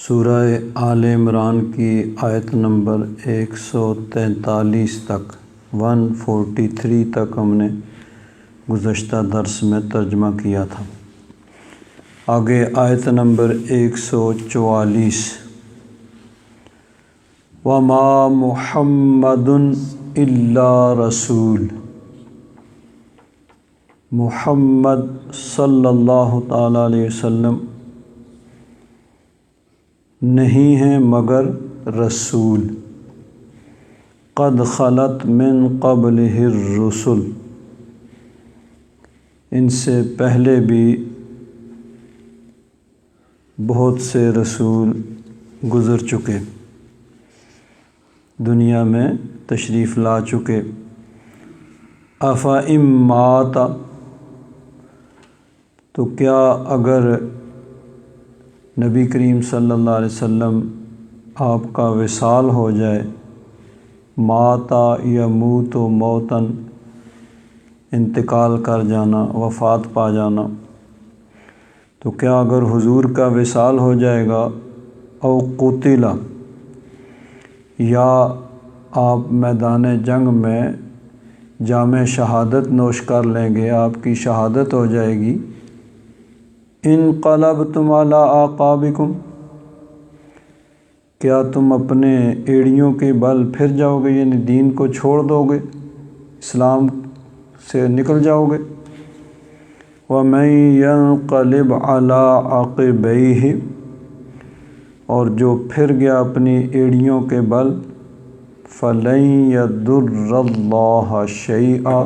سورہ آل عمران کی آیت نمبر 143 تک 143 تک ہم نے گزشتہ درس میں ترجمہ کیا تھا۔ آگے آیت نمبر 144 وَمَا مُحَمَّدٌ إِلَّا رَسُولٌ، محمد صلی اللہ تعالیٰ علیہ وسلم نہیں ہیں مگر رسول، قد خلت من قبلہ الرسل، ان سے پہلے بھی بہت سے رسول گزر چکے، دنیا میں تشریف لا چکے۔ أَفَإِن مَّاتَ، تو کیا اگر نبی کریم صلی اللہ علیہ وسلم آپ کا وصال ہو جائے، ماتا یموت موتاً، انتقال کر جانا، وفات پا جانا، تو کیا اگر حضور کا وصال ہو جائے گا، او قتل، یا آپ میدان جنگ میں جام شہادت نوش کر لیں گے، آپ کی شہادت ہو جائے گی، انقلبتم علی اعقابکم، کیا تم اپنے ایڑیوں کے بل پھر جاؤ گے، یعنی دین کو چھوڑ دو گے، اسلام سے نکل جاؤ گے۔ وَمَن يَنقَلِبْ عَلَىٰ عَقِبَيْهِ، اور جو پھر گیا اپنی ایڑیوں کے بل، فَلَن يَضُرَّ اللَّهَ شَيْئًا،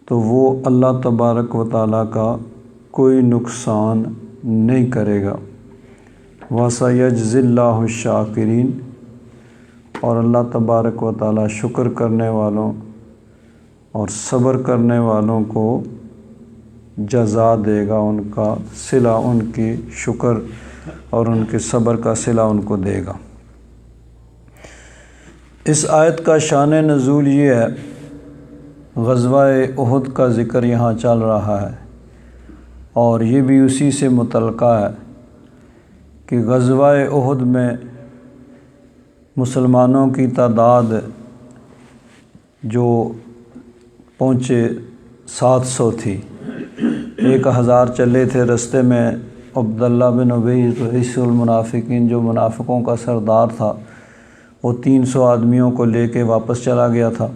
تو وہ اللہ تبارک و تعالیٰ کا کوئی نقصان نہیں کرے گا۔ وَسَيَجْزِي اللَّهُ الشَّاكِرِينَ، اور اللہ تبارک و تعالیٰ شکر کرنے والوں اور صبر کرنے والوں کو جزا دے گا، ان کا صلہ، ان کی شکر اور ان کے صبر کا صلہ ان کو دے گا۔ اس آیت کا شان نزول یہ ہے، غزوہ احد کا ذکر یہاں چل رہا ہے، اور یہ بھی اسی سے متعلقہ ہے کہ غزوہ احد میں مسلمانوں کی تعداد جو پہنچے 700 تھی، 1000 چلے تھے رستے میں۔ عبداللہ بن ابی رئیس المنافقین، جو منافقوں کا سردار تھا، وہ 300 آدمیوں کو لے کے واپس چلا گیا تھا،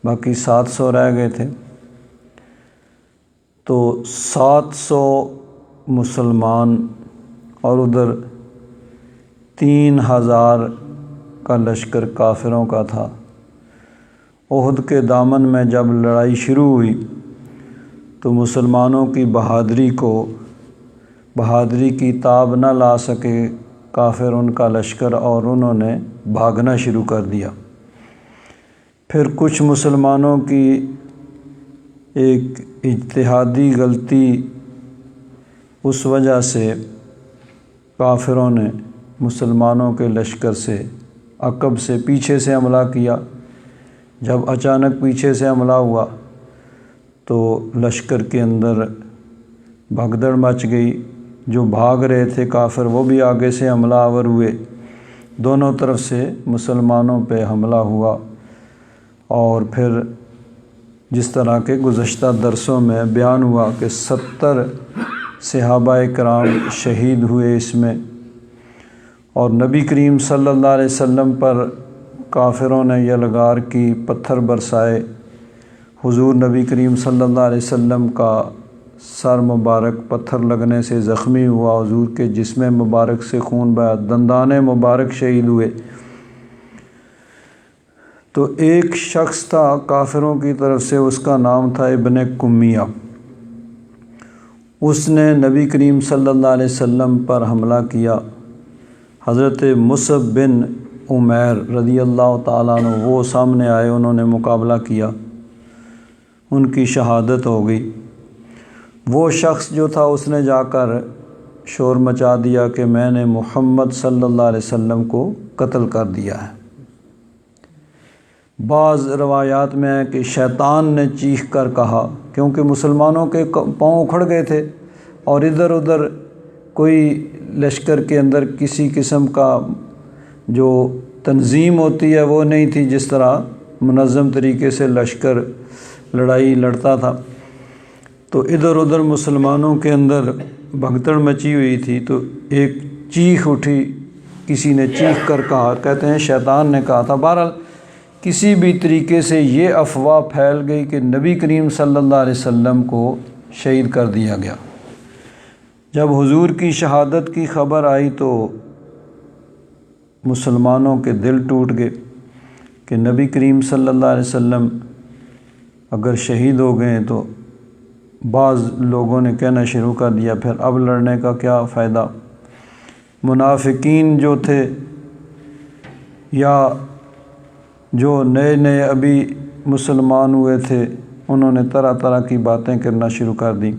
باقی 700 رہ گئے تھے۔ تو 700 مسلمان اور ادھر 3000 کا لشکر کافروں کا تھا۔ احد کے دامن میں جب لڑائی شروع ہوئی تو مسلمانوں کی بہادری کی تاب نہ لا سکے کافر، ان کا لشکر، اور انہوں نے بھاگنا شروع کر دیا۔ پھر کچھ مسلمانوں کی ایک اجتہادی غلطی، اس وجہ سے کافروں نے مسلمانوں کے لشکر سے عقب سے، پیچھے سے حملہ کیا۔ جب اچانک پیچھے سے حملہ ہوا تو لشکر کے اندر بھگدڑ مچ گئی، جو بھاگ رہے تھے کافر وہ بھی آگے سے حملہ آور ہوئے، دونوں طرف سے مسلمانوں پہ حملہ ہوا۔ اور پھر جس طرح کے گزشتہ درسوں میں بیان ہوا کہ 70 صحابہ کرام شہید ہوئے اس میں، اور نبی کریم صلی اللہ علیہ وسلم پر کافروں نے یلغار کی، پتھر برسائے۔ حضور نبی کریم صلی اللہ علیہ وسلم کا سر مبارک پتھر لگنے سے زخمی ہوا، حضور کے جسم مبارک سے خون بہا، دندان مبارک شہید ہوئے۔ تو ایک شخص تھا کافروں کی طرف سے، اس کا نام تھا ابن کمیہ، اس نے نبی کریم صلی اللہ علیہ وسلم پر حملہ کیا۔ حضرت مصعب بن عمیر رضی اللہ تعالیٰ عنہ وہ سامنے آئے، انہوں نے مقابلہ کیا، ان کی شہادت ہو گئی۔ وہ شخص جو تھا اس نے جا کر شور مچا دیا کہ میں نے محمد صلی اللہ علیہ وسلم کو قتل کر دیا ہے۔ بعض روایات میں ہے کہ شیطان نے چیخ کر کہا، کیونکہ مسلمانوں کے پاؤں اکھڑ گئے تھے اور ادھر ادھر کوئی لشکر کے اندر کسی قسم کا جو تنظیم ہوتی ہے وہ نہیں تھی، جس طرح منظم طریقے سے لشکر لڑائی لڑتا تھا۔ تو ادھر ادھر مسلمانوں کے اندر بھگدڑ مچی ہوئی تھی، تو ایک چیخ اٹھی، کسی نے چیخ کر کہا، کہتے ہیں شیطان نے کہا تھا، بہرحال کسی بھی طریقے سے یہ افواہ پھیل گئی کہ نبی کریم صلی اللہ علیہ وسلم کو شہید کر دیا گیا۔ جب حضور کی شہادت کی خبر آئی تو مسلمانوں کے دل ٹوٹ گئے کہ نبی کریم صلی اللہ علیہ وسلم اگر شہید ہو گئے تو بعض لوگوں نے کہنا شروع کر دیا پھر اب لڑنے کا کیا فائدہ۔ منافقین جو تھے یا جو نئے نئے ابھی مسلمان ہوئے تھے، انہوں نے طرح طرح کی باتیں کرنا شروع کر دیں۔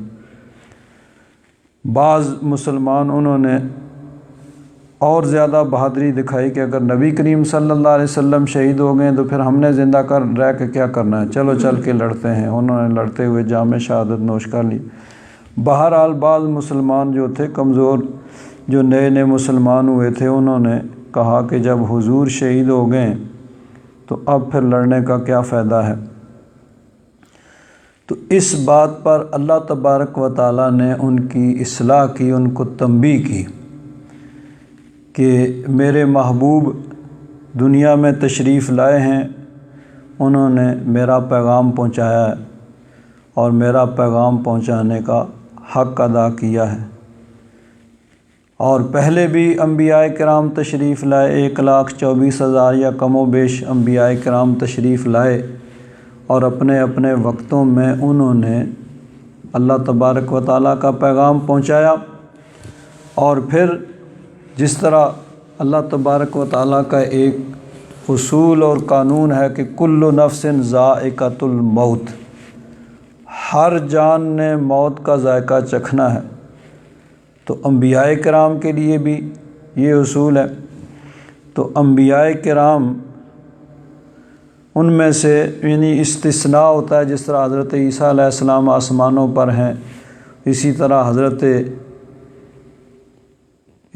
بعض مسلمان انہوں نے اور زیادہ بہادری دکھائی کہ اگر نبی کریم صلی اللہ علیہ وسلم شہید ہو گئے تو پھر ہم نے زندہ رہ کے کیا کرنا ہے، چلو چل کے لڑتے ہیں۔ انہوں نے لڑتے ہوئے جام شہادت نوش کر لی۔ بہرحال بعض مسلمان جو تھے کمزور، جو نئے نئے مسلمان ہوئے تھے، انہوں نے کہا کہ جب حضور شہید ہو گئے تو اب پھر لڑنے کا کیا فائدہ ہے۔ تو اس بات پر اللہ تبارک و تعالیٰ نے ان کی اصلاح کی، ان کو تنبیہ کی کہ میرے محبوب دنیا میں تشریف لائے ہیں، انہوں نے میرا پیغام پہنچایا ہے اور میرا پیغام پہنچانے کا حق ادا کیا ہے۔ اور پہلے بھی انبیاء کرام تشریف لائے، 1,24,000 یا کم و بیش انبیاء کرام تشریف لائے، اور اپنے اپنے وقتوں میں انہوں نے اللہ تبارک و تعالیٰ کا پیغام پہنچایا۔ اور پھر جس طرح اللہ تبارک و تعالیٰ کا ایک اصول اور قانون ہے کہ کل نفس ذائقۃ الموت، ہر جان نے موت کا ذائقہ چکھنا ہے، تو انبیاء کرام کے لیے بھی یہ اصول ہے۔ تو انبیاء کرام ان میں سے یعنی استثناء ہوتا ہے، جس طرح حضرت عیسیٰ علیہ السلام آسمانوں پر ہیں، اسی طرح حضرت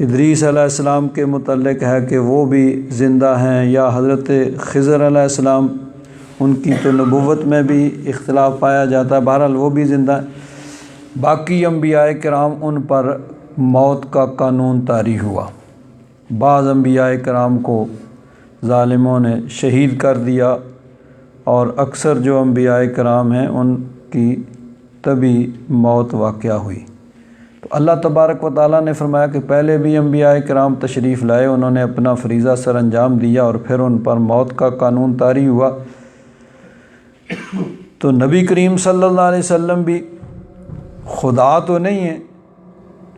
ادریس علیہ السلام کے متعلق ہے کہ وہ بھی زندہ ہیں، یا حضرت خضر علیہ السلام، ان کی تو نبوت میں بھی اختلاف پایا جاتا ہے، بہرحال وہ بھی زندہ ہیں۔ باقی انبیاء کرام ان پر موت کا قانون طاری ہوا۔ بعض انبیاء کرام کو ظالموں نے شہید کر دیا، اور اکثر جو انبیاء کرام ہیں ان کی طبی موت واقع ہوئی۔ تو اللہ تبارک و تعالیٰ نے فرمایا کہ پہلے بھی انبیاء کرام تشریف لائے، انہوں نے اپنا فریضہ سر انجام دیا اور پھر ان پر موت کا قانون طاری ہوا۔ تو نبی کریم صلی اللہ علیہ وسلم بھی خدا تو نہیں ہیں،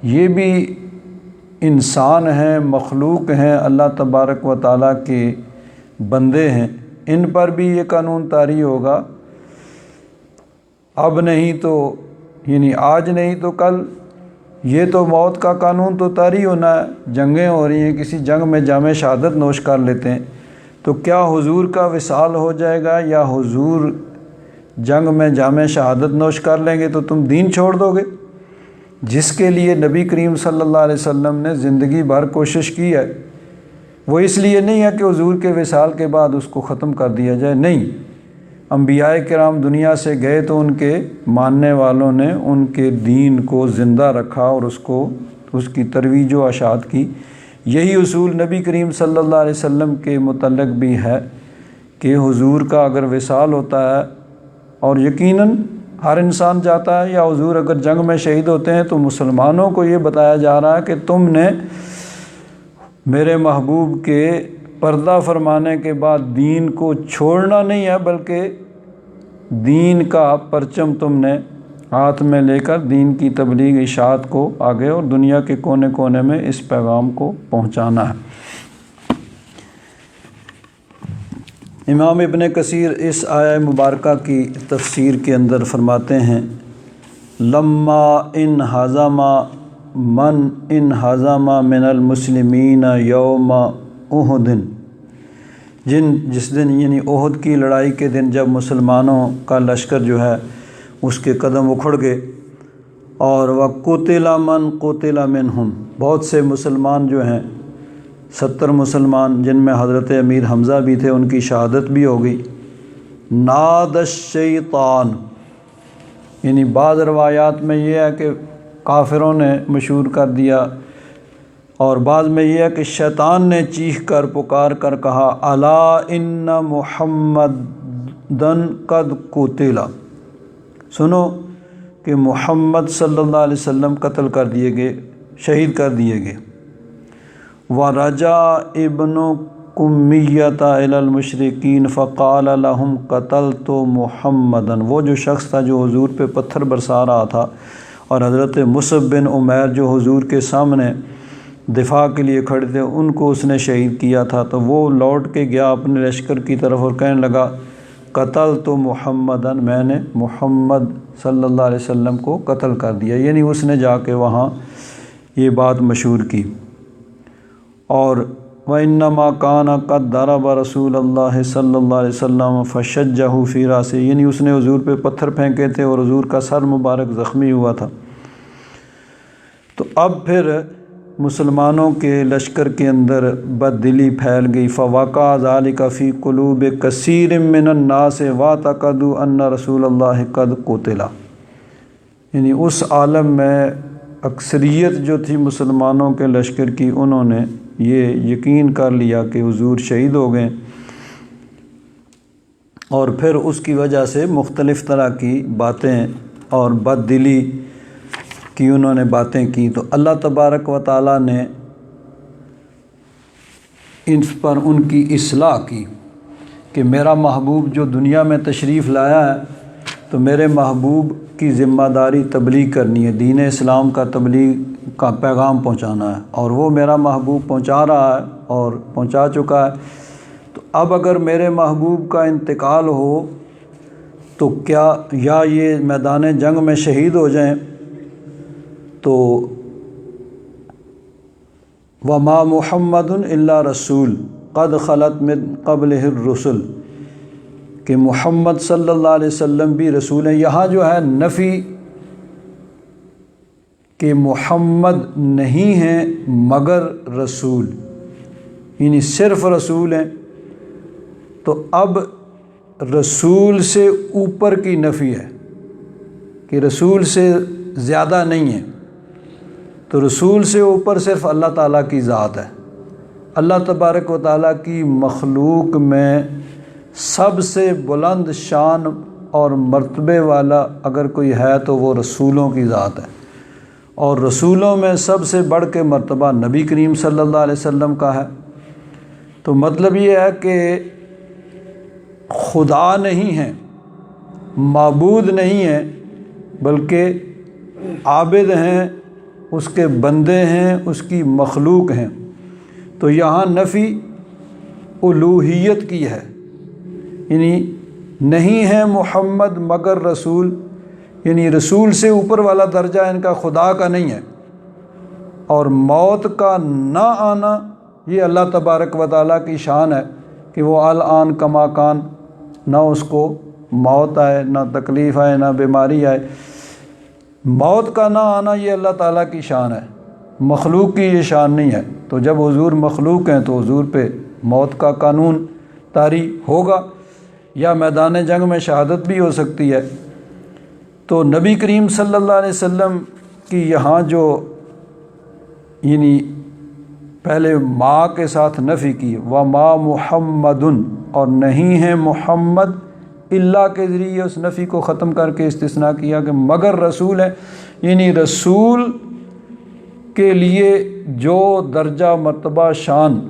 یہ بھی انسان ہیں، مخلوق ہیں، اللہ تبارک و تعالیٰ کے بندے ہیں، ان پر بھی یہ قانون طاری ہوگا۔ اب نہیں تو یعنی آج نہیں تو کل یہ تو موت کا قانون تو طاری ہونا ہے۔ جنگیں ہو رہی ہیں، کسی جنگ میں جام شہادت نوش کر لیتے ہیں، تو کیا حضور کا وصال ہو جائے گا یا حضور جنگ میں جام شہادت نوش کر لیں گے تو تم دین چھوڑ دو گے؟ جس کے لیے نبی کریم صلی اللہ علیہ وسلم نے زندگی بھر کوشش کی ہے، وہ اس لیے نہیں ہے کہ حضور کے وصال کے بعد اس کو ختم کر دیا جائے، نہیں، انبیاء کرام دنیا سے گئے تو ان کے ماننے والوں نے ان کے دین کو زندہ رکھا اور اس کی ترویج و اشاعت کی۔ یہی اصول نبی کریم صلی اللہ علیہ وسلم کے متعلق بھی ہے کہ حضور کا اگر وصال ہوتا ہے، اور یقیناً ہر انسان جاتا ہے، یا حضور اگر جنگ میں شہید ہوتے ہیں، تو مسلمانوں کو یہ بتایا جا رہا ہے کہ تم نے میرے محبوب کے پردہ فرمانے کے بعد دین کو چھوڑنا نہیں ہے، بلکہ دین کا پرچم تم نے ہاتھ میں لے کر دین کی تبلیغ اشاعت کو آگے اور دنیا کے کونے کونے میں اس پیغام کو پہنچانا ہے۔ امام ابن کثیر اس آیہ مبارکہ کی تفسیر کے اندر فرماتے ہیں، لما ان ہزم من المسلمین یوم احد، جس دن یعنی احد کی لڑائی کے دن جب مسلمانوں کا لشکر جو ہے اس کے قدم اکھڑ گئے، اور وَقُتِلَ مَنْ قُتِلَ مِنْهُمْ، بہت سے مسلمان جو ہیں 70 مسلمان جن میں حضرت امیر حمزہ بھی تھے، ان کی شہادت بھی ہو گئی۔ ناد الشیطان، یعنی بعض روایات میں یہ ہے کہ کافروں نے مشہور کر دیا، اور بعض میں یہ ہے کہ شیطان نے چیخ کر پکار کر کہا الا ان محمدن قد قتل، سنو کہ محمد صلی اللہ علیہ وسلم قتل کر دیے گئے، شہید کر دیے گئے۔ وَرَجَعَ ابْنُ کمیۃ الی المشرکین فقال لهم قتلت محمدن، وہ جو شخص تھا جو حضور پہ پتھر برسا رہا تھا، اور حضرت مصعب بن عمیر جو حضور کے سامنے دفاع کے لیے کھڑے تھے، ان کو اس نے شہید کیا تھا۔ تو وہ لوٹ کے گیا اپنے لشکر کی طرف اور کہنے لگا قتلت محمدن، میں نے محمد صلی اللہ علیہ وسلم کو قتل کر دیا، یعنی اس نے جا کے وہاں یہ بات مشہور کی۔ اور وَإِنَّمَا كَانَ قَدْ ضَرَبَ رسول اللہ صلی اللہ علیہ وسلم فَشَجَّهُ فِي رَأْسِهِ، یعنی اس نے حضور پہ پتھر پھینکے تھے اور حضور کا سر مبارک زخمی ہوا تھا۔ تو اب پھر مسلمانوں کے لشکر کے اندر بد دلی پھیل گئی۔ فَوَقَعَ ذَلِكَ فِي قُلُوبِ كَثِيرٍ مِّنَ النَّاسِ وَاعْتَقَدُوا أَنَّ رسول اللہ قد قُتِلَ، یعنی اس عالم میں اکثریت جو تھی مسلمانوں کے لشکر کی، انہوں نے یہ یقین کر لیا کہ حضور شہید ہو گئے، اور پھر اس کی وجہ سے مختلف طرح کی باتیں اور بد دلی کی انہوں نے باتیں کی۔ تو اللہ تبارک و تعالیٰ نے اس پر ان کی اصلاح کی کہ میرا محبوب جو دنیا میں تشریف لایا ہے، تو میرے محبوب کی ذمہ داری تبلیغ کرنی ہے، دین اسلام کا تبلیغ کا پیغام پہنچانا ہے، اور وہ میرا محبوب پہنچا رہا ہے اور پہنچا چکا ہے۔ تو اب اگر میرے محبوب کا انتقال ہو تو کیا یا یہ میدان جنگ میں شہید ہو جائیں، تو وَمَا مُحَمَّدٌ إِلَّا رَسُولٌ قَدْ خَلَتْ مِن قَبْلِهِ الرُّسُلُ، کہ محمد صلی اللہ علیہ وسلم بھی رسول ہیں۔ یہاں جو ہے نفی کہ محمد نہیں ہیں مگر رسول، یعنی صرف رسول ہیں۔ تو اب رسول سے اوپر کی نفی ہے کہ رسول سے زیادہ نہیں ہے، تو رسول سے اوپر صرف اللہ تعالیٰ کی ذات ہے۔ اللہ تبارک و تعالیٰ کی مخلوق میں سب سے بلند شان اور مرتبے والا اگر کوئی ہے تو وہ رسولوں کی ذات ہے، اور رسولوں میں سب سے بڑھ کے مرتبہ نبی کریم صلی اللہ علیہ وسلم کا ہے۔ تو مطلب یہ ہے کہ خدا نہیں ہے، معبود نہیں ہے، بلکہ عابد ہیں، اس کے بندے ہیں، اس کی مخلوق ہیں۔ تو یہاں نفی الوہیت کی ہے، یعنی نہیں ہے محمد مگر رسول، یعنی رسول سے اوپر والا درجہ ان کا خدا کا نہیں ہے۔ اور موت کا نہ آنا یہ اللہ تبارک و تعالیٰ کی شان ہے کہ وہ الآن کما کان، نہ اس کو موت آئے، نہ تکلیف آئے، نہ بیماری آئے۔ موت کا نہ آنا یہ اللہ تعالیٰ کی شان ہے، مخلوق کی یہ شان نہیں ہے۔ تو جب حضور مخلوق ہیں تو حضور پہ موت کا قانون طاری ہوگا، یا میدان جنگ میں شہادت بھی ہو سکتی ہے۔ تو نبی کریم صلی اللہ علیہ وسلم کی یہاں جو یعنی پہلے ماں کے ساتھ نفی کی، وَمَا مُحَمَّدٌ، اور نہیں ہے محمد، اللہ کے ذریعے اس نفی کو ختم کر کے استثناء کیا کہ مگر رسول ہے، یعنی رسول کے لیے جو درجہ مرتبہ شان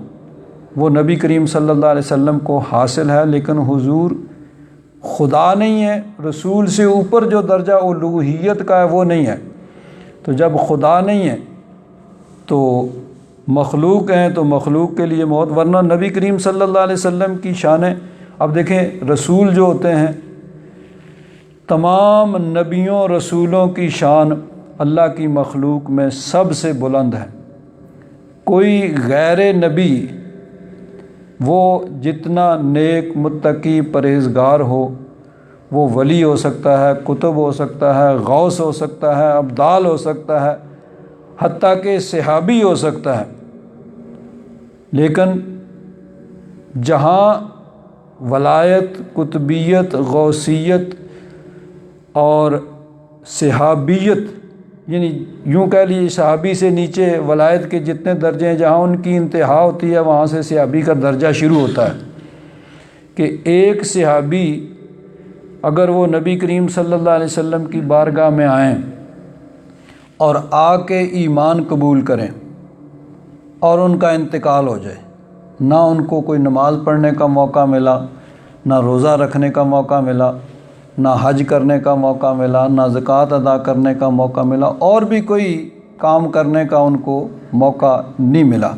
وہ نبی کریم صلی اللہ علیہ وسلم کو حاصل ہے، لیکن حضور خدا نہیں ہے، رسول سے اوپر جو درجہ الوہیت کا ہے وہ نہیں ہے۔ تو جب خدا نہیں ہے تو مخلوق ہیں، تو مخلوق کے لیے موت، ورنہ نبی کریم صلی اللہ علیہ وسلم کی شانیں، اب دیکھیں رسول جو ہوتے ہیں، تمام نبیوں رسولوں کی شان اللہ کی مخلوق میں سب سے بلند ہے۔ کوئی غیر نبی وہ جتنا نیک متقی پرہیزگار ہو، وہ ولی ہو سکتا ہے، کتب ہو سکتا ہے، غوث ہو سکتا ہے، ابدال ہو سکتا ہے، حتیٰ کہ صحابی ہو سکتا ہے، لیکن جہاں ولایت، قطبیت، غوثیت اور صحابیت، یعنی یوں کہہ لیجیے صحابی سے نیچے ولایت کے جتنے درجے ہیں، جہاں ان کی انتہا ہوتی ہے وہاں سے صحابی کا درجہ شروع ہوتا ہے، کہ ایک صحابی اگر وہ نبی کریم صلی اللہ علیہ وسلم کی بارگاہ میں آئیں اور آ کے ایمان قبول کریں اور ان کا انتقال ہو جائے، نہ ان کو کوئی نماز پڑھنے کا موقع ملا، نہ روزہ رکھنے کا موقع ملا، نہ حج کرنے کا موقع ملا، نہ زکوٰۃ ادا کرنے کا موقع ملا، اور بھی کوئی کام کرنے کا ان کو موقع نہیں ملا،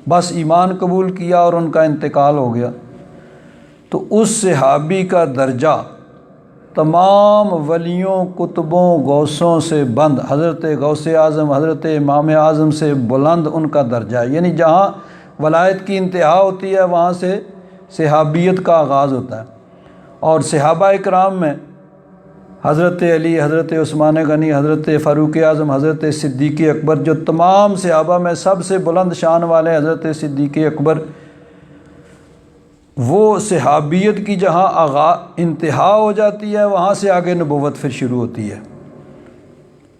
بس ایمان قبول کیا اور ان کا انتقال ہو گیا، تو اس صحابی کا درجہ تمام ولیوں، کتبوں، غوثوں سے بند، حضرت غوث اعظم، حضرت امام اعظم سے بلند ان کا درجہ ہے، یعنی جہاں ولایت کی انتہا ہوتی ہے وہاں سے صحابیت کا آغاز ہوتا ہے۔ اور صحابہ اکرام میں حضرت علی، حضرت عثمان غنی، حضرت فاروق اعظم، حضرت صدیق اکبر، جو تمام صحابہ میں سب سے بلند شان والے حضرت صدیق اکبر، وہ صحابیت کی جہاں انتہا ہو جاتی ہے وہاں سے آگے نبوت پھر شروع ہوتی ہے۔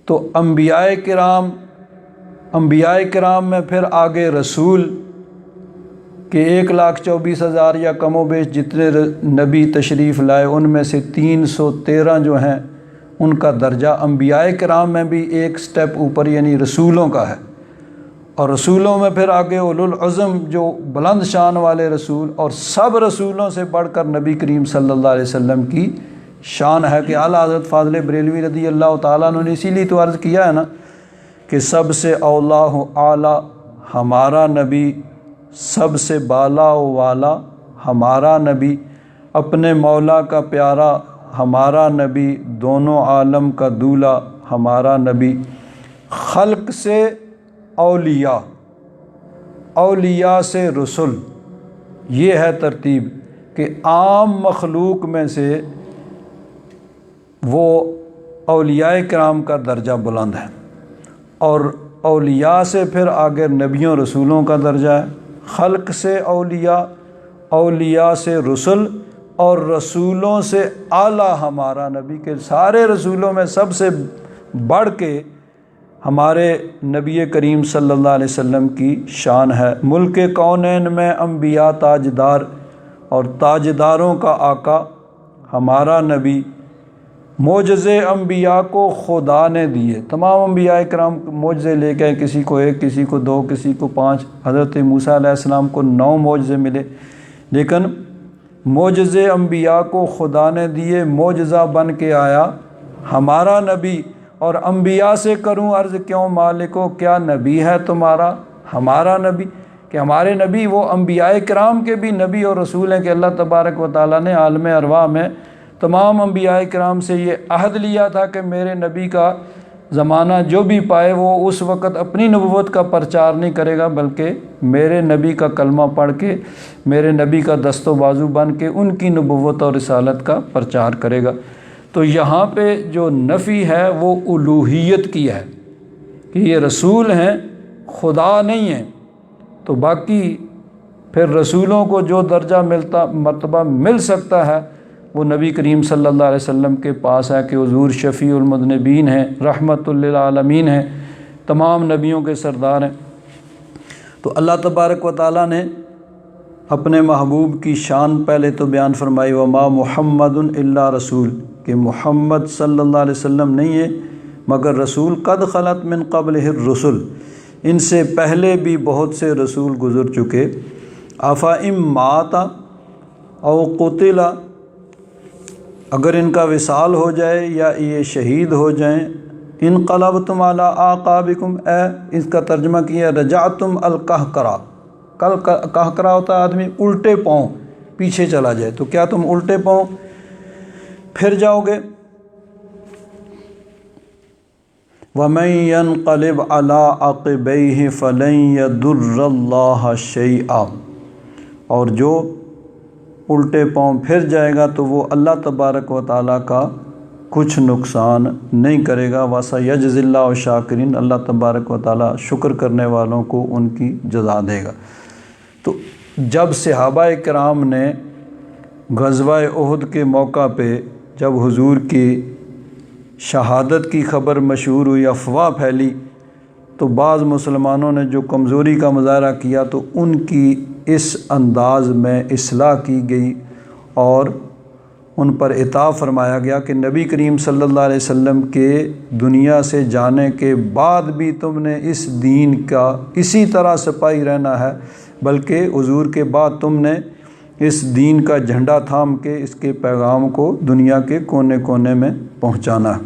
تو انبیاء کرام میں پھر آگے رسول کہ 1,24,000 یا کم و بیش جتنے نبی تشریف لائے، ان میں سے 313 جو ہیں ان کا درجہ انبیاء کرام میں بھی ایک سٹیپ اوپر، یعنی رسولوں کا ہے، اور رسولوں میں پھر آگے اولو العزم جو بلند شان والے رسول، اور سب رسولوں سے بڑھ کر نبی کریم صلی اللہ علیہ وسلم کی شان ہے کہ اعلیٰ حضرت فاضل بریلوی رضی اللہ تعالیٰ عنہ نے اسی لیے تو عرض کیا ہے نا کہ سب سے اولا و اعلیٰ ہمارا نبی، سب سے بالا و والا ہمارا نبی، اپنے مولا کا پیارا ہمارا نبی، دونوں عالم کا دولہ ہمارا نبی، خلق سے اولیاء، اولیاء سے رسل، یہ ہے ترتیب کہ عام مخلوق میں سے وہ اولیاء کرام کا درجہ بلند ہے، اور اولیاء سے پھر آگے نبیوں رسولوں کا درجہ ہے، خلق سے اولیاء، اولیاء سے رسل، اور رسولوں سے اعلیٰ ہمارا نبی، کے سارے رسولوں میں سب سے بڑھ کے ہمارے نبی کریم صلی اللہ علیہ وسلم کی شان ہے۔ ملک کونین میں انبیاء تاجدار، اور تاجداروں کا آقا ہمارا نبی، معجزے انبیاء کو خدا نے دیے، تمام انبیاء کرام معجزے لے کے، کسی کو 1، کسی کو 2، کسی کو 5، حضرت موسیٰ علیہ السلام کو 9 معجزے ملے، لیکن معجزے انبیاء کو خدا نے دیے، معجزہ بن کے آیا ہمارا نبی۔ اور انبیاء سے کروں عرض کیوں مالکو، کیا نبی ہے تمہارا ہمارا نبی، کہ ہمارے نبی وہ انبیاء کرام کے بھی نبی اور رسول ہیں، کہ اللہ تبارک و تعالیٰ نے عالم ارواح میں تمام انبیاء کرام سے یہ عہد لیا تھا کہ میرے نبی کا زمانہ جو بھی پائے وہ اس وقت اپنی نبوت کا پرچار نہیں کرے گا، بلکہ میرے نبی کا کلمہ پڑھ کے، میرے نبی کا دست و بازو بن کے ان کی نبوت اور رسالت کا پرچار کرے گا۔ تو یہاں پہ جو نفی ہے وہ الوہیت کی ہے کہ یہ رسول ہیں، خدا نہیں ہیں، تو باقی پھر رسولوں کو جو درجہ مرتبہ مل سکتا ہے وہ نبی کریم صلی اللہ علیہ وسلم کے پاس ہے، کہ حضور شفیع المذنبین ہیں، رحمت للعالمین ہیں، تمام نبیوں کے سردار ہیں۔ تو اللہ تبارک و تعالیٰ نے اپنے محبوب کی شان پہلے تو بیان فرمائی، وما محمد الا رسول، کہ محمد صلی اللہ علیہ وسلم نہیں ہے مگر رسول، قد خلت من قبلہ الرسل، ان سے پہلے بھی بہت سے رسول گزر چکے، افإن مات او قتل، اگر ان کا وصال ہو جائے یا یہ شہید ہو جائیں، انقلبتم علی اعقابکم، اس کا ترجمہ کیا رجعتم القہقرہ، قہقرہ ہوتا ہے آدمی الٹے پاؤں پیچھے چلا جائے، تو کیا تم الٹے پاؤں پھر جاؤ گے؟ وَمَن يَنْقَلِبْ عَلَىٰ عَقِبَيْهِ فَلَن يَضُرَّ اللَّهَ شَيْئًا، اور جو الٹے پاؤں پھر جائے گا تو وہ اللہ تبارک و تعالیٰ کا کچھ نقصان نہیں کرے گا۔ وَسَيَجْزِي اللَّهُ الشَّاكِرِينَ، اللہ تبارک و تعالیٰ شکر کرنے والوں کو ان کی جزا دے گا۔ تو جب صحابہ کرام نے غزوہ احد کے موقع پہ جب حضور کی شہادت کی خبر مشہور ہوئی، افواہ پھیلی، تو بعض مسلمانوں نے جو کمزوری کا مظاہرہ کیا تو ان کی اس انداز میں اصلاح کی گئی اور ان پر عتاب فرمایا گیا کہ نبی کریم صلی اللہ علیہ وسلم کے دنیا سے جانے کے بعد بھی تم نے اس دین کا اسی طرح سپاہی رہنا ہے، بلکہ حضور کے بعد تم نے اس دین کا جھنڈا تھام کے اس کے پیغام کو دنیا کے کونے کونے میں پہنچانا۔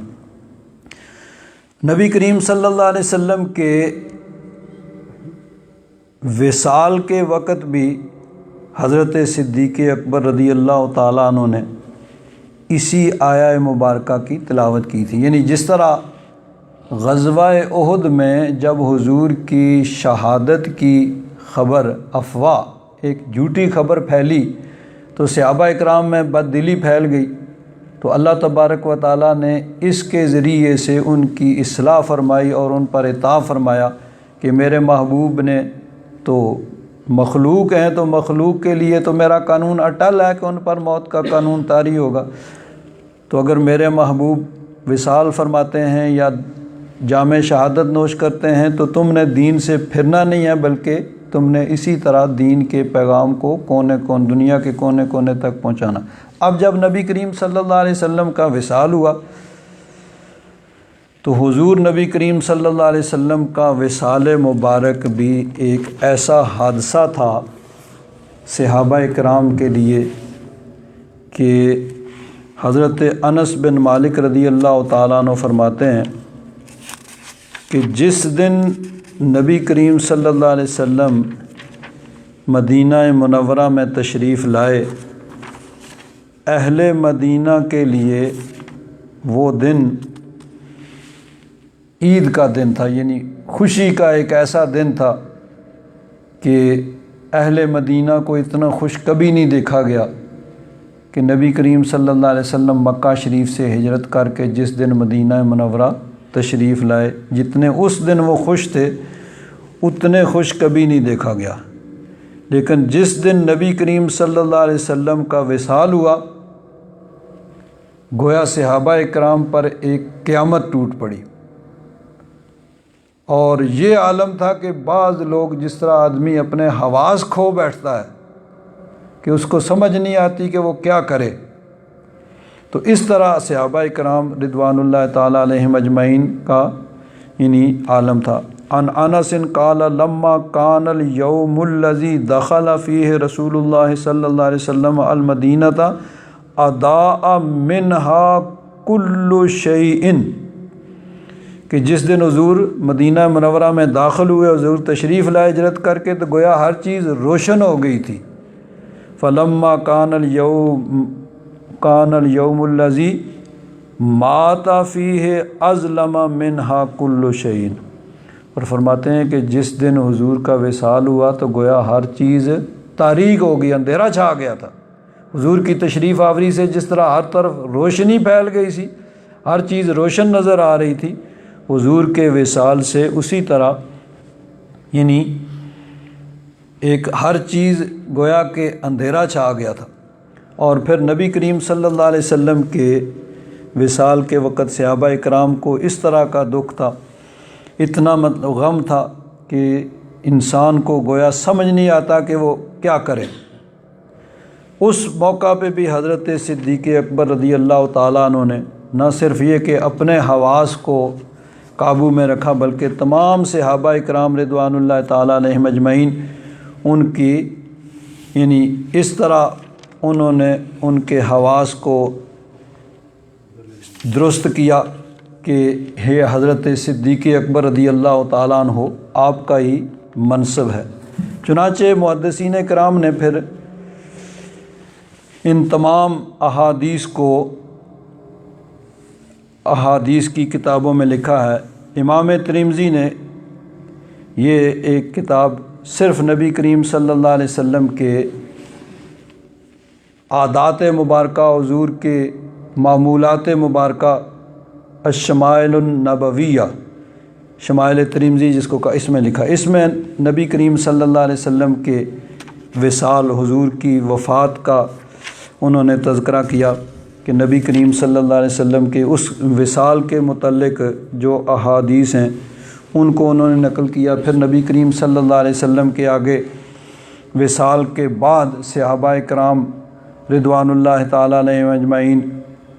نبی کریم صلی اللہ علیہ وسلم کے وصال کے وقت بھی حضرت صدیق اکبر رضی اللہ تعالیٰ عنہ نے اسی آیہ مبارکہ کی تلاوت کی تھی۔ یعنی جس طرح غزوہ احد میں جب حضور کی شہادت کی خبر افواہ ایک جھوٹی خبر پھیلی تو صحابہ اکرام میں بد دلی پھیل گئی، تو اللہ تبارک و تعالیٰ نے اس کے ذریعے سے ان کی اصلاح فرمائی اور ان پر عتاب فرمایا کہ میرے محبوب نے تو مخلوق ہیں، تو مخلوق کے لیے تو میرا قانون اٹل ہے کہ ان پر موت کا قانون طاری ہوگا، تو اگر میرے محبوب وصال فرماتے ہیں یا جام شہادت نوش کرتے ہیں تو تم نے دین سے پھرنا نہیں ہے، بلکہ تم نے اسی طرح دین کے پیغام کو دنیا کے کونے کونے تک پہنچانا۔ اب جب نبی کریم صلی اللہ علیہ وسلم کا وصال ہوا تو حضور نبی کریم صلی اللہ علیہ وسلم کا وصال مبارک بھی ایک ایسا حادثہ تھا صحابہ کرام کے لیے کہ حضرت انس بن مالک رضی اللہ تعالیٰ عنہ فرماتے ہیں کہ جس دن نبی کریم صلی اللہ علیہ وسلم مدینہ منورہ میں تشریف لائے، اہل مدینہ کے لیے وہ دن عید کا دن تھا، یعنی خوشی کا ایک ایسا دن تھا کہ اہل مدینہ کو اتنا خوش کبھی نہیں دیکھا گیا کہ نبی کریم صلی اللہ علیہ وسلم مکہ شریف سے ہجرت کر کے جس دن مدینہ منورہ تشریف لائے، جتنے اس دن وہ خوش تھے اتنے خوش کبھی نہیں دیکھا گیا۔ لیکن جس دن نبی کریم صلی اللہ علیہ وسلم کا وصال ہوا، گویا صحابہ اکرام پر ایک قیامت ٹوٹ پڑی، اور یہ عالم تھا کہ بعض لوگ جس طرح آدمی اپنے حواس کھو بیٹھتا ہے کہ اس کو سمجھ نہیں آتی کہ وہ کیا کرے، تو اس طرح صحابہ کرام رضوان اللہ تعالیٰ علیہم اجمعین کا یعنی عالم تھا۔ عن انس قال لما کان اليوم الذي دخل فيه رسول اللہ صلی اللہ علیہ وسلم المدینہ اضاء منها كل شيء، کہ جس دن حضور مدینہ منورہ میں داخل ہوئے، حضور تشریف لائے ہجرت کر کے، تو گویا ہر چیز روشن ہو گئی تھی۔ فلما کان اليوم الذي مات فيه اظلم منها كل شيء، اور فرماتے ہیں کہ جس دن حضور کا وصال ہوا تو گویا ہر چیز تاریک ہو گئی، اندھیرا چھا گیا تھا۔ حضور کی تشریف آوری سے جس طرح ہر طرف روشنی پھیل گئی سی، ہر چیز روشن نظر آ رہی تھی، حضور کے وصال سے اسی طرح یعنی ایک ہر چیز گویا کہ اندھیرا چھا گیا تھا۔ اور پھر نبی کریم صلی اللہ علیہ وسلم کے وصال کے وقت صحابہ اکرام کو اس طرح کا دکھ تھا، اتنا غم تھا کہ انسان کو گویا سمجھ نہیں آتا کہ وہ کیا کرے۔ اس موقع پہ بھی حضرت صدیق اکبر رضی اللہ تعالیٰ عنہ نے نہ صرف یہ کہ اپنے حواس کو قابو میں رکھا، بلکہ تمام صحابہ اکرام رضوان اللہ تعالیٰ علیہم اجمعین ان کی یعنی اس طرح انہوں نے ان کے حواس کو درست کیا کہ ہے حضرت صدیق اکبر رضی اللہ تعالیٰ عنہ آپ کا ہی منصب ہے۔ چنانچہ محدثین کرام نے پھر ان تمام احادیث کو احادیث کی کتابوں میں لکھا ہے۔ امام ترمذی نے یہ ایک کتاب صرف نبی کریم صلی اللہ علیہ وسلم کے عادات مبارکہ حضور کے معمولات مبارکہ الشمائل النبویہ، شمائل ترمذی جس کو اس میں لکھا، اس میں نبی کریم صلی اللہ علیہ وسلم کے وصال، حضور کی وفات کا انہوں نے تذکرہ کیا کہ نبی کریم صلی اللہ علیہ وسلم کے اس وصال کے متعلق جو احادیث ہیں ان کو انہوں نے نقل کیا۔ پھر نبی کریم صلی اللہ علیہ وسلم کے آگے وصال کے بعد صحابہ کرام رضوان اللہ تعالیٰ علیہم اجمعین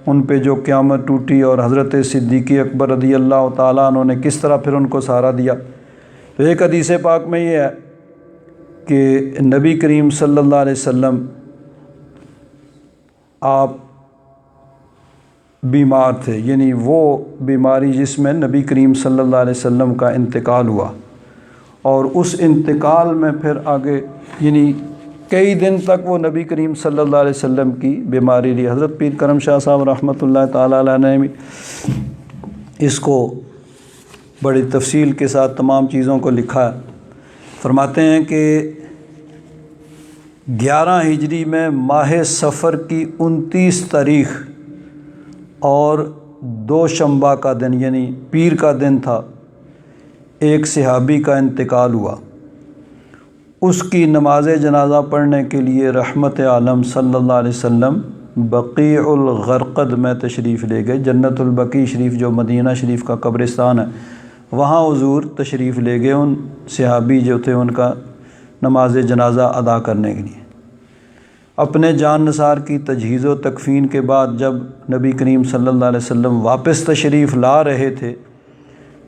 ان پہ جو قیامت ٹوٹی، اور حضرت صدیق اکبر رضی اللہ تعالیٰ عنہ نے کس طرح پھر ان کو سہارا دیا۔ تو ایک حدیث پاک میں یہ ہے کہ نبی کریم صلی اللہ علیہ وسلم آپ بیمار تھے، یعنی وہ بیماری جس میں نبی کریم صلی اللہ علیہ وسلم کا انتقال ہوا، اور اس انتقال میں پھر آگے یعنی کئی دن تک وہ نبی کریم صلی اللہ علیہ وسلم کی بیماری رہی۔ حضرت پیر کرم شاہ صاحب رحمۃ اللہ تعالیٰ علیہ نے بھی اس کو بڑی تفصیل کے ساتھ تمام چیزوں کو لکھا ہے۔ فرماتے ہیں کہ 11 ہجری میں ماہ صفر کی 29 تاریخ اور دوشنبہ کا دن یعنی پیر کا دن تھا، ایک صحابی کا انتقال ہوا۔ اس کی نماز جنازہ پڑھنے کے لیے رحمت عالم صلی اللہ علیہ وسلم بقیع الغرقد میں تشریف لے گئے۔ جنت البقیع شریف جو مدینہ شریف کا قبرستان ہے، وہاں حضور تشریف لے گئے ان صحابی جو تھے ان کا نماز جنازہ ادا کرنے کے لیے۔ اپنے جان نثار کی تجہیز و تکفین کے بعد جب نبی کریم صلی اللہ علیہ وسلم واپس تشریف لا رہے تھے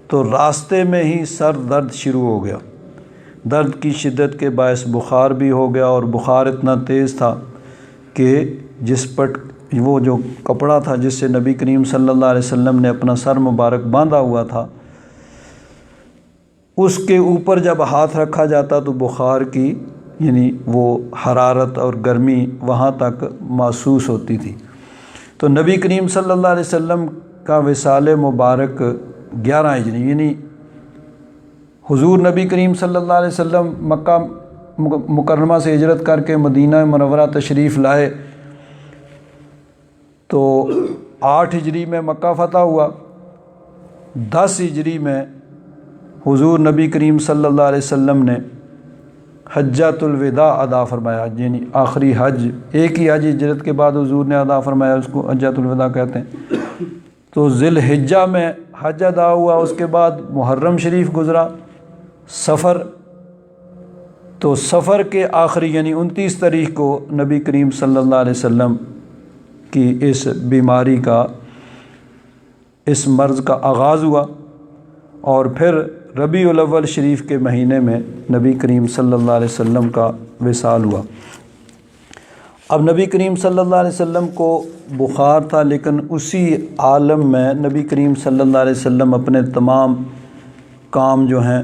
تو راستے میں ہی سر درد شروع ہو گیا۔ درد کی شدت کے باعث بخار بھی ہو گیا، اور بخار اتنا تیز تھا کہ جس پر وہ جو کپڑا تھا جس سے نبی کریم صلی اللہ علیہ وسلم نے اپنا سر مبارک باندھا ہوا تھا، اس کے اوپر جب ہاتھ رکھا جاتا تو بخار کی یعنی وہ حرارت اور گرمی وہاں تک محسوس ہوتی تھی۔ تو نبی کریم صلی اللہ علیہ وسلم کا وصال مبارک 11 ہجری یعنی حضور نبی کریم صلی اللہ علیہ وسلم مکہ مکرمہ سے ہجرت کر کے مدینہ منورہ تشریف لائے تو 8 ہجری میں مکہ فتح ہوا۔ 10 ہجری میں حضور نبی کریم صلی اللہ علیہ وسلم نے حجۃ الوداع ادا فرمایا، یعنی آخری حج، ایک ہی حج ہجرت کے بعد حضور نے ادا فرمایا، اس کو حجۃ الوداع کہتے ہیں۔ تو ذی الحجہ میں حج ادا ہوا، اس کے بعد محرم شریف گزرا، سفر، تو سفر کے آخری یعنی 29 تاریخ کو نبی کریم صلی اللہ علیہ وسلم کی اس بیماری کا، اس مرض کا آغاز ہوا، اور پھر ربیع الاول شریف کے مہینے میں نبی کریم صلی اللہ علیہ وسلم کا وصال ہوا۔ اب نبی کریم صلی اللہ علیہ وسلم کو بخار تھا، لیکن اسی عالم میں نبی کریم صلی اللہ علیہ وسلم اپنے تمام کام جو ہیں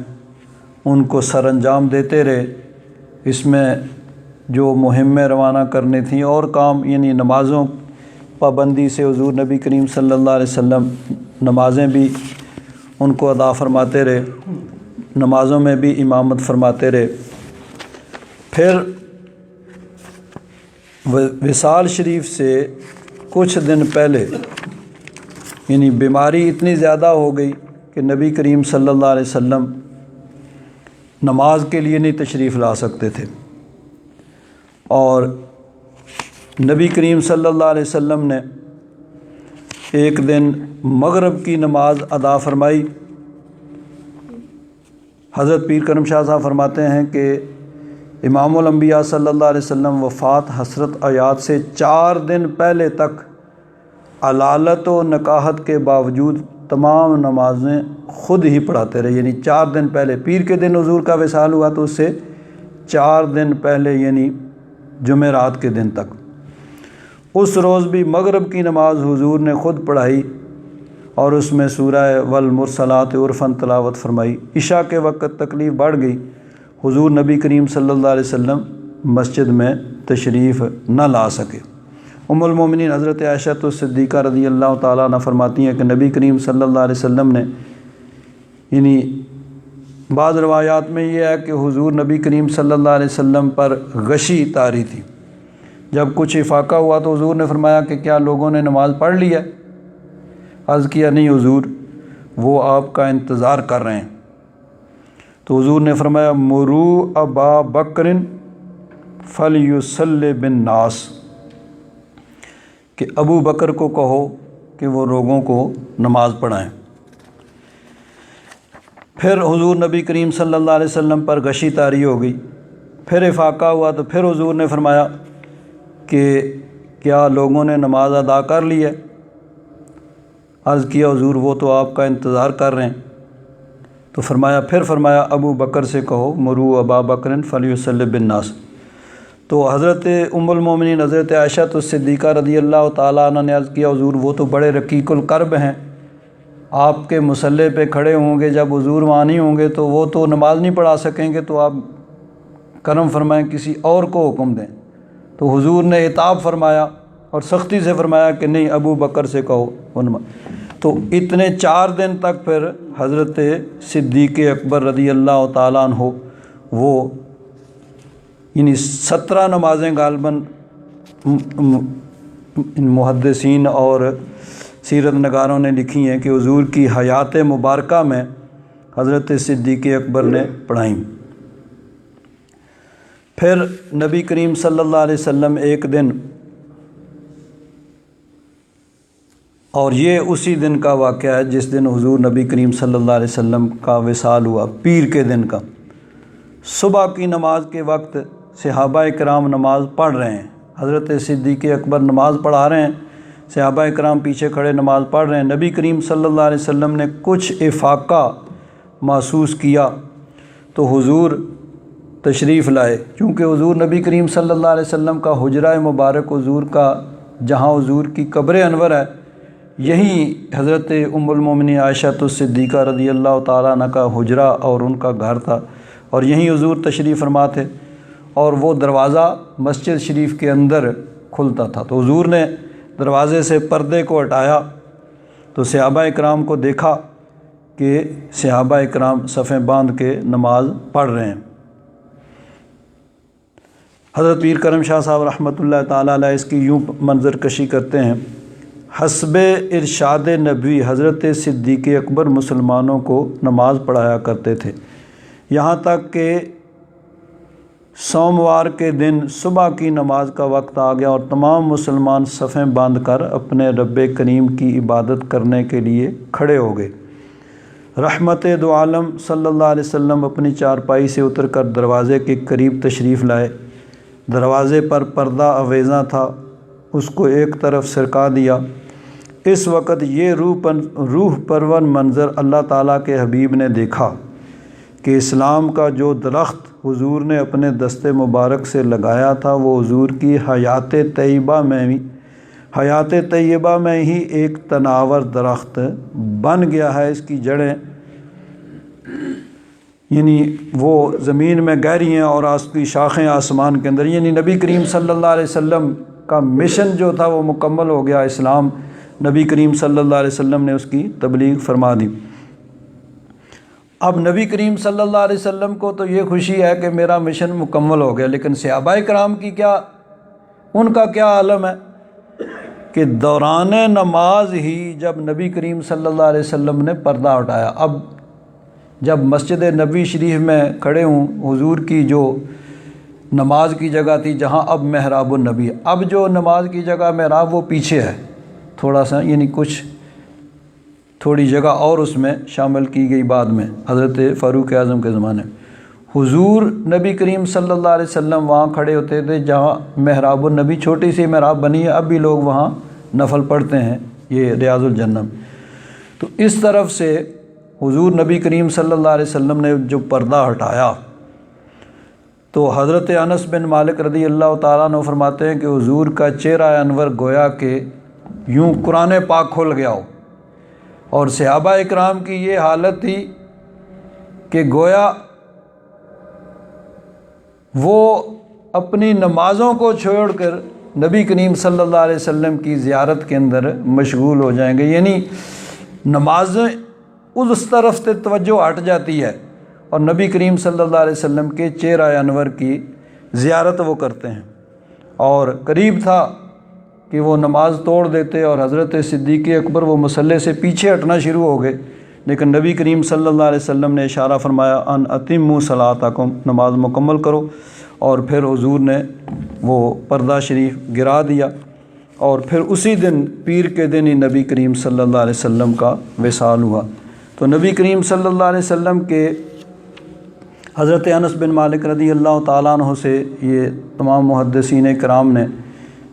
ان کو سر انجام دیتے رہے۔ اس میں جو مہمیں روانہ کرنی تھیں اور کام یعنی نمازوں پابندی سے حضور نبی کریم صلی اللہ علیہ وسلم نمازیں بھی ان کو ادا فرماتے رہے، نمازوں میں بھی امامت فرماتے رہے۔ پھر وصال شریف سے کچھ دن پہلے یعنی بیماری اتنی زیادہ ہو گئی کہ نبی کریم صلی اللہ علیہ وسلم نماز کے لیے نہیں تشریف لا سکتے تھے، اور نبی کریم صلی اللہ علیہ وسلم نے ایک دن مغرب کی نماز ادا فرمائی۔ حضرت پیر کرم شاہ صاحب فرماتے ہیں کہ امام الانبیاء صلی اللہ علیہ وسلم وفات حسرت آیات سے 4 دن پہلے تک علالت و نکاحت کے باوجود تمام نمازیں خود ہی پڑھاتے رہے، یعنی 4 دن پہلے پیر کے دن حضور کا وصال ہوا تو اس سے 4 دن پہلے یعنی جمعرات کے دن تک اس روز بھی مغرب کی نماز حضور نے خود پڑھائی، اور اس میں سورہ والمرسلات عرفاً تلاوت فرمائی۔ عشاء کے وقت تکلیف بڑھ گئی، حضور نبی کریم صلی اللہ علیہ وسلم مسجد میں تشریف نہ لا سکے۔ ام المومنین حضرت عائشہ صدیقہ رضی اللہ تعالیٰ عنہ فرماتی ہیں کہ نبی کریم صلی اللہ علیہ وسلم نے یعنی بعض روایات میں یہ ہے کہ حضور نبی کریم صلی اللہ علیہ وسلم پر غشی طاری تھی، جب کچھ افاقہ ہوا تو حضور نے فرمایا کہ کیا لوگوں نے نماز پڑھ لی ہے؟ عرض کیا نہیں حضور، وہ آپ کا انتظار کر رہے ہیں۔ تو حضور نے فرمایا مرو ابا بکر فلیصلی بالناس، کہ ابو بکر کو کہو کہ وہ لوگوں کو نماز پڑھائیں۔ پھر حضور نبی کریم صلی اللہ علیہ وسلم پر غشی طاری ہو گئی، پھر افاقہ ہوا تو پھر حضور نے فرمایا کہ کیا لوگوں نے نماز ادا کر لی ہے؟ عرض کیا حضور وہ تو آپ کا انتظار کر رہے ہیں۔ تو فرمایا ابو بکر سے کہو مرو ابا بکر فلیصلی بالناس۔ تو حضرت ام المومنین حضرت عائشہ صدیقہ رضی اللہ تعالیٰ عنہ نے عرض کیا حضور وہ تو بڑے رقیق القلب ہیں، آپ کے مصلی پہ کھڑے ہوں گے، جب حضور وہاں نہیں ہوں گے تو وہ تو نماز نہیں پڑھا سکیں گے، تو آپ کرم فرمائیں کسی اور کو حکم دیں۔ تو حضور نے عتاب فرمایا اور سختی سے فرمایا کہ نہیں، ابو بکر سے کہو وہ نماز۔ تو اتنے 4 دن تک پھر حضرت صدیق اکبر رضی اللہ تعالیٰ عنہ وہ یعنی 17 نمازیں غالباً محدثین اور سیرت نگاروں نے لکھی ہیں کہ حضور کی حیات مبارکہ میں حضرت صدیق اکبر نے پڑھائیں۔ پھر نبی کریم صلی اللہ علیہ وسلم ایک دن، اور یہ اسی دن کا واقعہ ہے جس دن حضور نبی کریم صلی اللہ علیہ وسلم کا وصال ہوا، پیر کے دن کا، صبح کی نماز کے وقت صحابہ کرام نماز پڑھ رہے ہیں، حضرت صدیق اکبر نماز پڑھا رہے ہیں، صحابہ کرام پیچھے کھڑے نماز پڑھ رہے ہیں۔ نبی کریم صلی اللہ علیہ وسلم نے کچھ افاقہ محسوس کیا تو حضور تشریف لائے، چونکہ حضور نبی کریم صلی اللہ علیہ وسلم کا حجرہ مبارک حضور کا، جہاں حضور کی قبر انور ہے، یہی حضرت ام المومنین عائشہ صدیقہ رضی اللہ تعالیٰ عنہ کا حجرہ اور ان کا گھر تھا، اور یہیں حضور تشریف فرما تھے، اور وہ دروازہ مسجد شریف کے اندر کھلتا تھا۔ تو حضور نے دروازے سے پردے کو ہٹایا تو صحابہ اکرام کو دیکھا کہ صحابہ اکرام صفیں باندھ کے نماز پڑھ رہے ہیں۔ حضرت پیر کرم شاہ صاحب رحمۃ اللہ تعالیٰ علیہ اس کی یوں منظر کشی کرتے ہیں، حسب ارشاد نبوی حضرت صدیق اکبر مسلمانوں کو نماز پڑھایا کرتے تھے، یہاں تک کہ سوموار کے دن صبح کی نماز کا وقت آ گیا اور تمام مسلمان صفیں باندھ کر اپنے رب کریم کی عبادت کرنے کے لیے کھڑے ہو گئے۔ رحمت دو عالم صلی اللہ علیہ وسلم اپنی چارپائی سے اتر کر دروازے کے قریب تشریف لائے، دروازے پر پردہ آویزاں تھا، اس کو ایک طرف سرکا دیا۔ اس وقت یہ روح پرور منظر اللہ تعالیٰ کے حبیب نے دیکھا کہ اسلام کا جو درخت حضور نے اپنے دست مبارک سے لگایا تھا وہ حضور کی حیات طیبہ میں ہی ایک تناور درخت بن گیا ہے، اس کی جڑیں یعنی وہ زمین میں گہری ہیں اور اس کی شاخیں آسمان کے اندر، یعنی نبی کریم صلی اللہ علیہ وسلم کا مشن جو تھا وہ مکمل ہو گیا، اسلام نبی کریم صلی اللہ علیہ وسلم نے اس کی تبلیغ فرما دی۔ اب نبی کریم صلی اللہ علیہ وسلم کو تو یہ خوشی ہے کہ میرا مشن مکمل ہو گیا، لیکن صحابہ کرام کی کیا، ان کا کیا عالم ہے کہ دوران نماز ہی جب نبی کریم صلی اللہ علیہ وسلم نے پردہ ہٹایا، اب جب مسجد نبوی شریف میں کھڑے ہوں، حضور کی جو نماز کی جگہ تھی جہاں اب محراب النبی ہے، اب جو نماز کی جگہ محراب وہ پیچھے ہے تھوڑا سا، یعنی تھوڑی جگہ اور اس میں شامل کی گئی بعد میں حضرت فاروق اعظم کے زمانے میں۔ حضور نبی کریم صلی اللہ علیہ وسلم وہاں کھڑے ہوتے تھے جہاں محراب النبی، چھوٹی سی محراب بنی ہے، اب بھی لوگ وہاں نفل پڑھتے ہیں، یہ ریاض الجنہ۔ تو اس طرف سے حضور نبی کریم صلی اللہ علیہ وسلم نے جو پردہ ہٹایا تو حضرت انس بن مالک رضی اللہ تعالیٰ عنہ فرماتے ہیں کہ حضور کا چہرہ انور گویا کہ یوں قرآن پاک کھل گیا ہو، اور صحابہ اکرام کی یہ حالت تھی کہ گویا وہ اپنی نمازوں کو چھوڑ کر نبی کریم صلی اللہ علیہ وسلم کی زیارت کے اندر مشغول ہو جائیں گے، یعنی نمازیں اس طرف سے توجہ ہٹ جاتی ہے اور نبی کریم صلی اللہ علیہ وسلم کے چہرہ انور کی زیارت وہ کرتے ہیں۔ اور قریب تھا کہ وہ نماز توڑ دیتے اور حضرت صدیق اکبر وہ مصلی سے پیچھے ہٹنا شروع ہو گئے، لیکن نبی کریم صلی اللہ علیہ وسلم نے اشارہ فرمایا ان اتموا صلاتکم، نماز مکمل کرو، اور پھر حضور نے وہ پردہ شریف گرا دیا، اور پھر اسی دن پیر کے دن ہی نبی کریم صلی اللہ علیہ وسلم کا وصال ہوا۔ تو نبی کریم صلی اللہ علیہ وسلم کے حضرت انس بن مالک رضی اللہ تعالیٰ عنہ سے یہ تمام محدثین کرام نے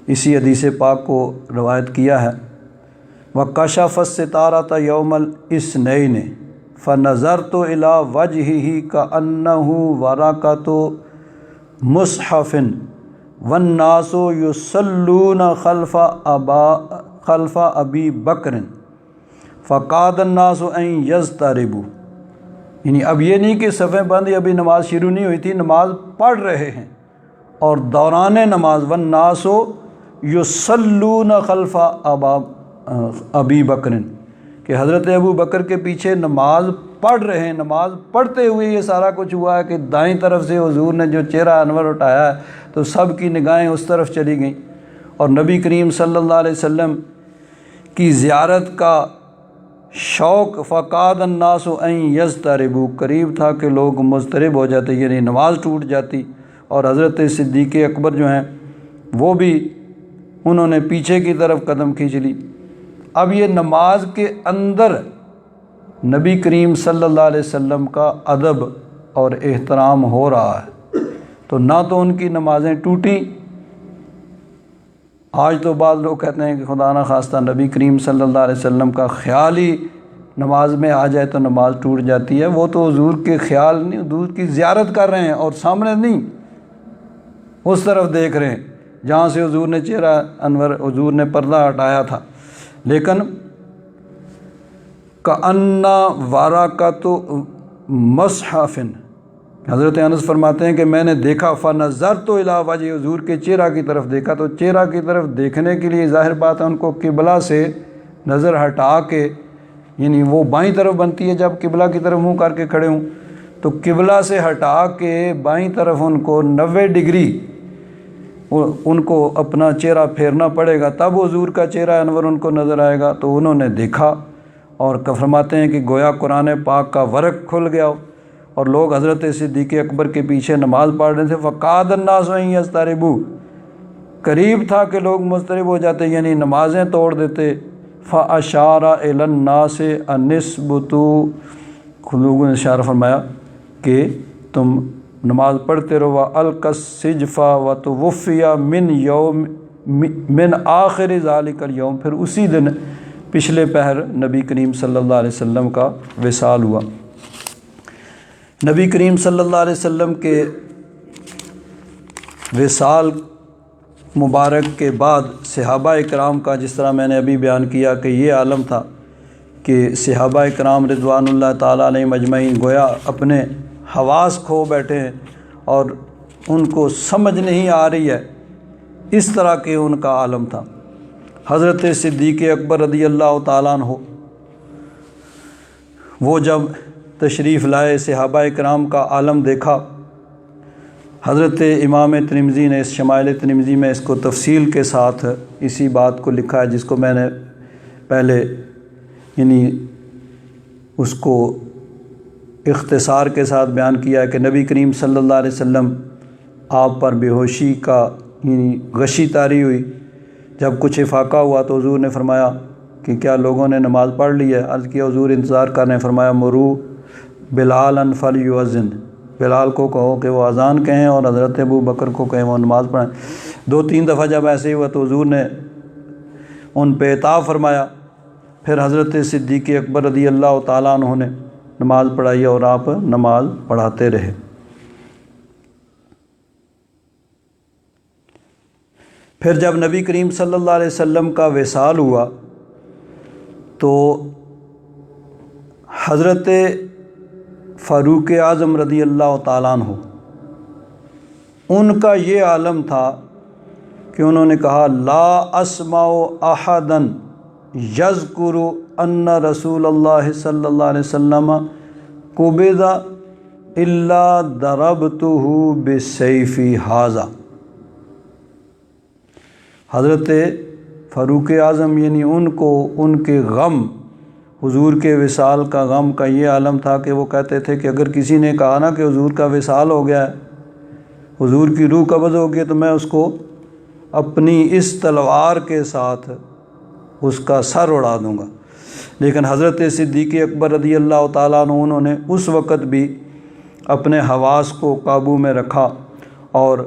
اسی حدیث پاک کو روایت کیا ہے، وَكَشَفَ السِّتَارَةَ يَوْمَ الْاِثْنَيْنِ فَنَظَرْتُ إِلَىٰ وَجْهِهِ كَأَنَّهُ وَرَقَةُ مُصْحَفٍ وَالنَّاسُ يُصَلُّونَ خَلْفَ أَبِي بَكْرٍ فَقَادَ النَّاسُ أَن يَضْطَرِبُوا، یعنی اب یہ نہیں کہ صفیں بند یا ابھی نماز شروع نہیں ہوئی تھی، نماز پڑھ رہے ہیں، اور دوران نماز وَالنَّاسُ يُصَلُّونَ خَلْفَ ابی بکر، کہ حضرت ابو بکر کے پیچھے نماز پڑھ رہے ہیں۔ نماز پڑھتے ہوئے یہ سارا کچھ ہوا ہے کہ دائیں طرف سے حضور نے جو چہرہ انور اٹھایا ہے تو سب کی نگاہیں اس طرف چلی گئیں، اور نبی کریم صلی اللہ علیہ وسلم کی زیارت کا شوق فقاد الناس ان یضطربوا، قریب تھا کہ لوگ مضطرب ہو جاتے، یعنی نماز ٹوٹ جاتی، اور حضرت صدیق اکبر جو ہیں وہ بھی انہوں نے پیچھے کی طرف قدم کھینچ لی۔ اب یہ نماز کے اندر نبی کریم صلی اللہ علیہ وسلم کا ادب اور احترام ہو رہا ہے، تو نہ تو ان کی نمازیں ٹوٹیں۔ آج تو بعض لوگ کہتے ہیں کہ خدا نہ خواستہ نبی کریم صلی اللہ علیہ وسلم کا خیال ہی نماز میں آ جائے تو نماز ٹوٹ جاتی ہے۔ وہ تو حضور کے خیال نہیں، حضور کی زیارت کر رہے ہیں اور سامنے نہیں، اس طرف دیکھ رہے ہیں جہاں سے حضور نے چہرہ انور، حضور نے پردہ ہٹایا تھا۔ لیکن کأن ورقۃ مصحف، حضرت انس فرماتے ہیں کہ میں نے دیکھا فنظرت الی وجہ، حضور کے چہرہ کی طرف دیکھا، تو چہرہ کی طرف دیکھنے کے لیے ظاہر بات ہے ان کو قبلہ سے نظر ہٹا کے، یعنی وہ بائیں طرف بنتی ہے جب قبلہ کی طرف منہ کر کے کھڑے ہوں، تو قبلہ سے ہٹا کے بائیں طرف ان کو 90 ڈگری ان کو اپنا چہرہ پھیرنا پڑے گا، تب حضور کا چہرہ انور ان کو نظر آئے گا۔ تو انہوں نے دیکھا، اور فرماتے ہیں کہ گویا قرآن پاک کا ورق کھل گیا، اور لوگ حضرت صدیق اکبر کے پیچھے نماز پڑھ رہے تھے۔ فقاد الناس ان یضطربوا، قریب تھا کہ لوگ مضطرب ہو جاتے، یعنی نمازیں توڑ دیتے۔ فاشار الی الناس ان اثبتوا، لوگوں نے اشارہ فرمایا کہ تم نماز پڑھتے رہو۔ وَأَلْقَى السِّجْفَ وَتُوُفِّيَ من آخر ذَلِكَ الْيَوْمِ، پھر اسی دن پچھلے پہر نبی کریم صلی اللہ علیہ وسلم کا وصال ہوا۔ نبی کریم صلی اللہ علیہ وسلم کے وصال مبارک کے بعد صحابہ کرام کا، جس طرح میں نے ابھی بیان کیا کہ یہ عالم تھا کہ صحابہ کرام رضوان اللہ تعالیٰ علیہ مجمعین گویا اپنے حواس کھو بیٹھے ہیں اور ان کو سمجھ نہیں آ رہی ہے، اس طرح کے ان کا عالم تھا۔ حضرت صدیق اکبر رضی اللہ تعالیٰ عنہ وہ جب تشریف لائے، صحابہ کرام کا عالم دیکھا، حضرت امام ترمذی نے اس شمائل ترمذی میں اس کو تفصیل کے ساتھ اسی بات کو لکھا ہے جس کو میں نے پہلے یعنی اس کو اختصار کے ساتھ بیان کیا ہے کہ نبی کریم صلی اللہ علیہ وسلم آپ پر بے ہوشی کا یعنی غشی طاری ہوئی، جب کچھ افاقہ ہوا تو حضور نے فرمایا کہ کیا لوگوں نے نماز پڑھ لی ہے؟ عرض کیا حضور انتظار کر رہے ہیں۔ فرمایا مرو بلالا فلیؤذن، بلال کو کہو کہ وہ اذان کہیں اور حضرت ابو بکر کو کہیں وہ نماز پڑھیں۔ 2-3 دفعہ جب ایسے ہی ہوا تو حضور نے ان پہ عتاب فرمایا، پھر حضرت صدیق اکبر رضی اللہ تعالیٰ عنہ نے نماز پڑھائی اور آپ نماز پڑھاتے رہے۔ پھر جب نبی کریم صلی اللہ علیہ وسلم کا وصال ہوا تو حضرت فاروق اعظم رضی اللہ تعالیٰ عنہ ان کا یہ عالم تھا کہ انہوں نے کہا لا اسمع احدا یذکر ان رسول اللہ صلی اللہ علیہ وسلم قبض الا ضربتہ بسیفی ھذا، حضرت فاروق اعظم یعنی ان کو ان کے غم، حضور کے وصال کا غم کا یہ عالم تھا کہ وہ کہتے تھے کہ اگر کسی نے کہا نا کہ حضور کا وصال ہو گیا ہے، حضور کی روح قبض ہو گئی، تو میں اس کو اپنی اس تلوار کے ساتھ اس کا سر اڑا دوں گا۔ لیکن حضرت صدیق اکبر رضی اللہ تعالیٰ عنہ انہوں نے اس وقت بھی اپنے حواس کو قابو میں رکھا اور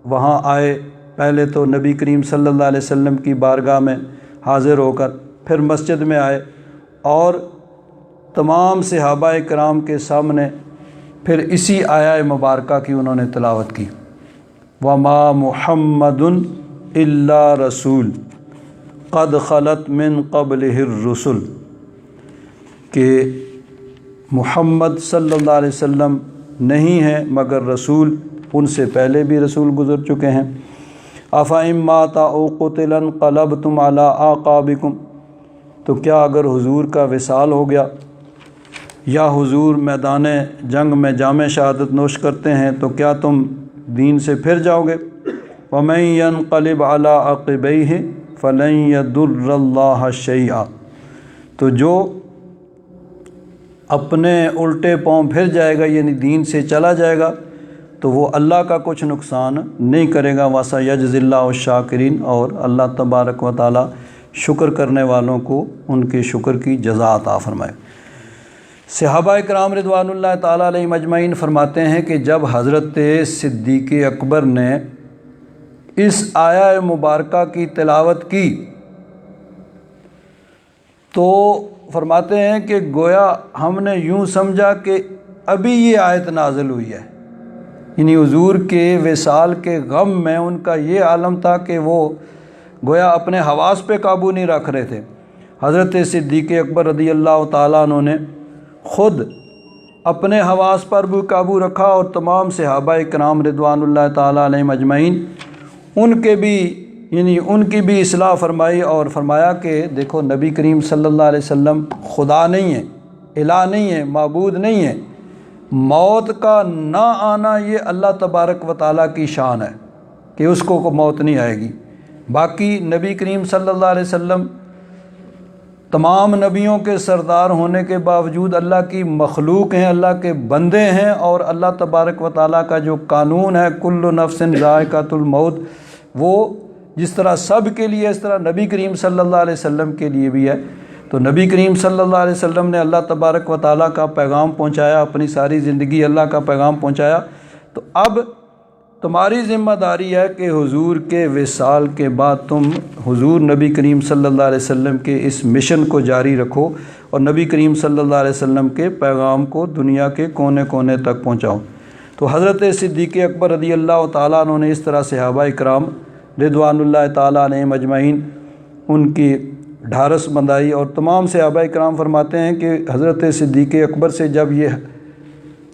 وہاں آئے، پہلے تو نبی کریم صلی اللہ علیہ وسلم کی بارگاہ میں حاضر ہو کر پھر مسجد میں آئے اور تمام صحابہ کرام کے سامنے پھر اسی آیہ مبارکہ کی انہوں نے تلاوت کی، وَمَا مُحَمَّدٌ إِلَّا رَسُولٌ قَدْ خَلَتْ مِن قَبْلِهِ الرُّسُلُ، کہ محمد صلی اللہ علیہ وسلم نہیں ہیں مگر رسول، ان سے پہلے بھی رسول گزر چکے ہیں۔ أَفَإِن مَّاتَ أَوْ قُتِلَ انقلبتم علی اعقابکم، تو کیا اگر حضور کا وصال ہو گیا یا حضور میدان جنگ میں جام شہادت نوش کرتے ہیں تو کیا تم دین سے پھر جاؤ گے؟ وَمَن يَنقلب علی عَقِبَیہِ فَلَن يَضُرَّ اللَّهَ شَیْئًا، تو جو اپنے الٹے پاؤں پھر جائے گا یعنی دین سے چلا جائے گا تو وہ اللہ کا کچھ نقصان نہیں کرے گا۔ وَسَيَجْزِي اللَّهُ الشَّاکِرِينَ، اور اللہ تبارک و تعالی شکر کرنے والوں کو ان کے شکر کی جزا عطا فرمائے۔ صحابہ کرام رضوان اللہ تعالیٰ علیہم اجمعین فرماتے ہیں کہ جب حضرت صدیق اکبر نے اس آیہ مبارکہ کی تلاوت کی تو فرماتے ہیں کہ گویا ہم نے یوں سمجھا کہ ابھی یہ آیت نازل ہوئی ہے، یعنی حضور کے وصال کے غم میں ان کا یہ عالم تھا کہ وہ گویا اپنے حواس پہ قابو نہیں رکھ رہے تھے۔ حضرت صدیق اکبر رضی اللہ تعالیٰ عنہ نے خود اپنے حواس پر بھی قابو رکھا اور تمام صحابہ کرام رضوان اللہ تعالیٰ علیہم اجمعین ان کی بھی اصلاح فرمائی اور فرمایا کہ دیکھو نبی کریم صلی اللہ علیہ وسلم خدا نہیں ہے، الہ نہیں ہے، معبود نہیں ہے، موت کا نہ آنا یہ اللہ تبارک و تعالیٰ کی شان ہے کہ اس کو موت نہیں آئے گی۔ باقی نبی کریم صلی اللہ علیہ وسلم تمام نبیوں کے سردار ہونے کے باوجود اللہ کی مخلوق ہیں، اللہ کے بندے ہیں، اور اللہ تبارک و تعالیٰ کا جو قانون ہے کل نفس ذائقۃ الموت، وہ جس طرح سب کے لیے اس طرح نبی کریم صلی اللہ علیہ وسلم کے لیے بھی ہے۔ تو نبی کریم صلی اللہ علیہ وسلم نے اللہ تبارک و تعالیٰ کا پیغام پہنچایا، اپنی ساری زندگی اللہ کا پیغام پہنچایا، تو اب تمہاری ذمہ داری ہے کہ حضور کے وصال کے بعد تم حضور نبی کریم صلی اللہ علیہ وسلم کے اس مشن کو جاری رکھو اور نبی کریم صلی اللہ علیہ وسلم کے پیغام کو دنیا کے کونے کونے تک پہنچاؤ۔ تو حضرت صدیق اکبر رضی اللہ تعالیٰ عنہ نے اس طرح صحابہ کرام رضوان اللہ تعالیٰ علیہم اجمعین ان کی ڈھارس بندائی، اور تمام صحابہ کرام فرماتے ہیں کہ حضرت صدیق اکبر سے جب یہ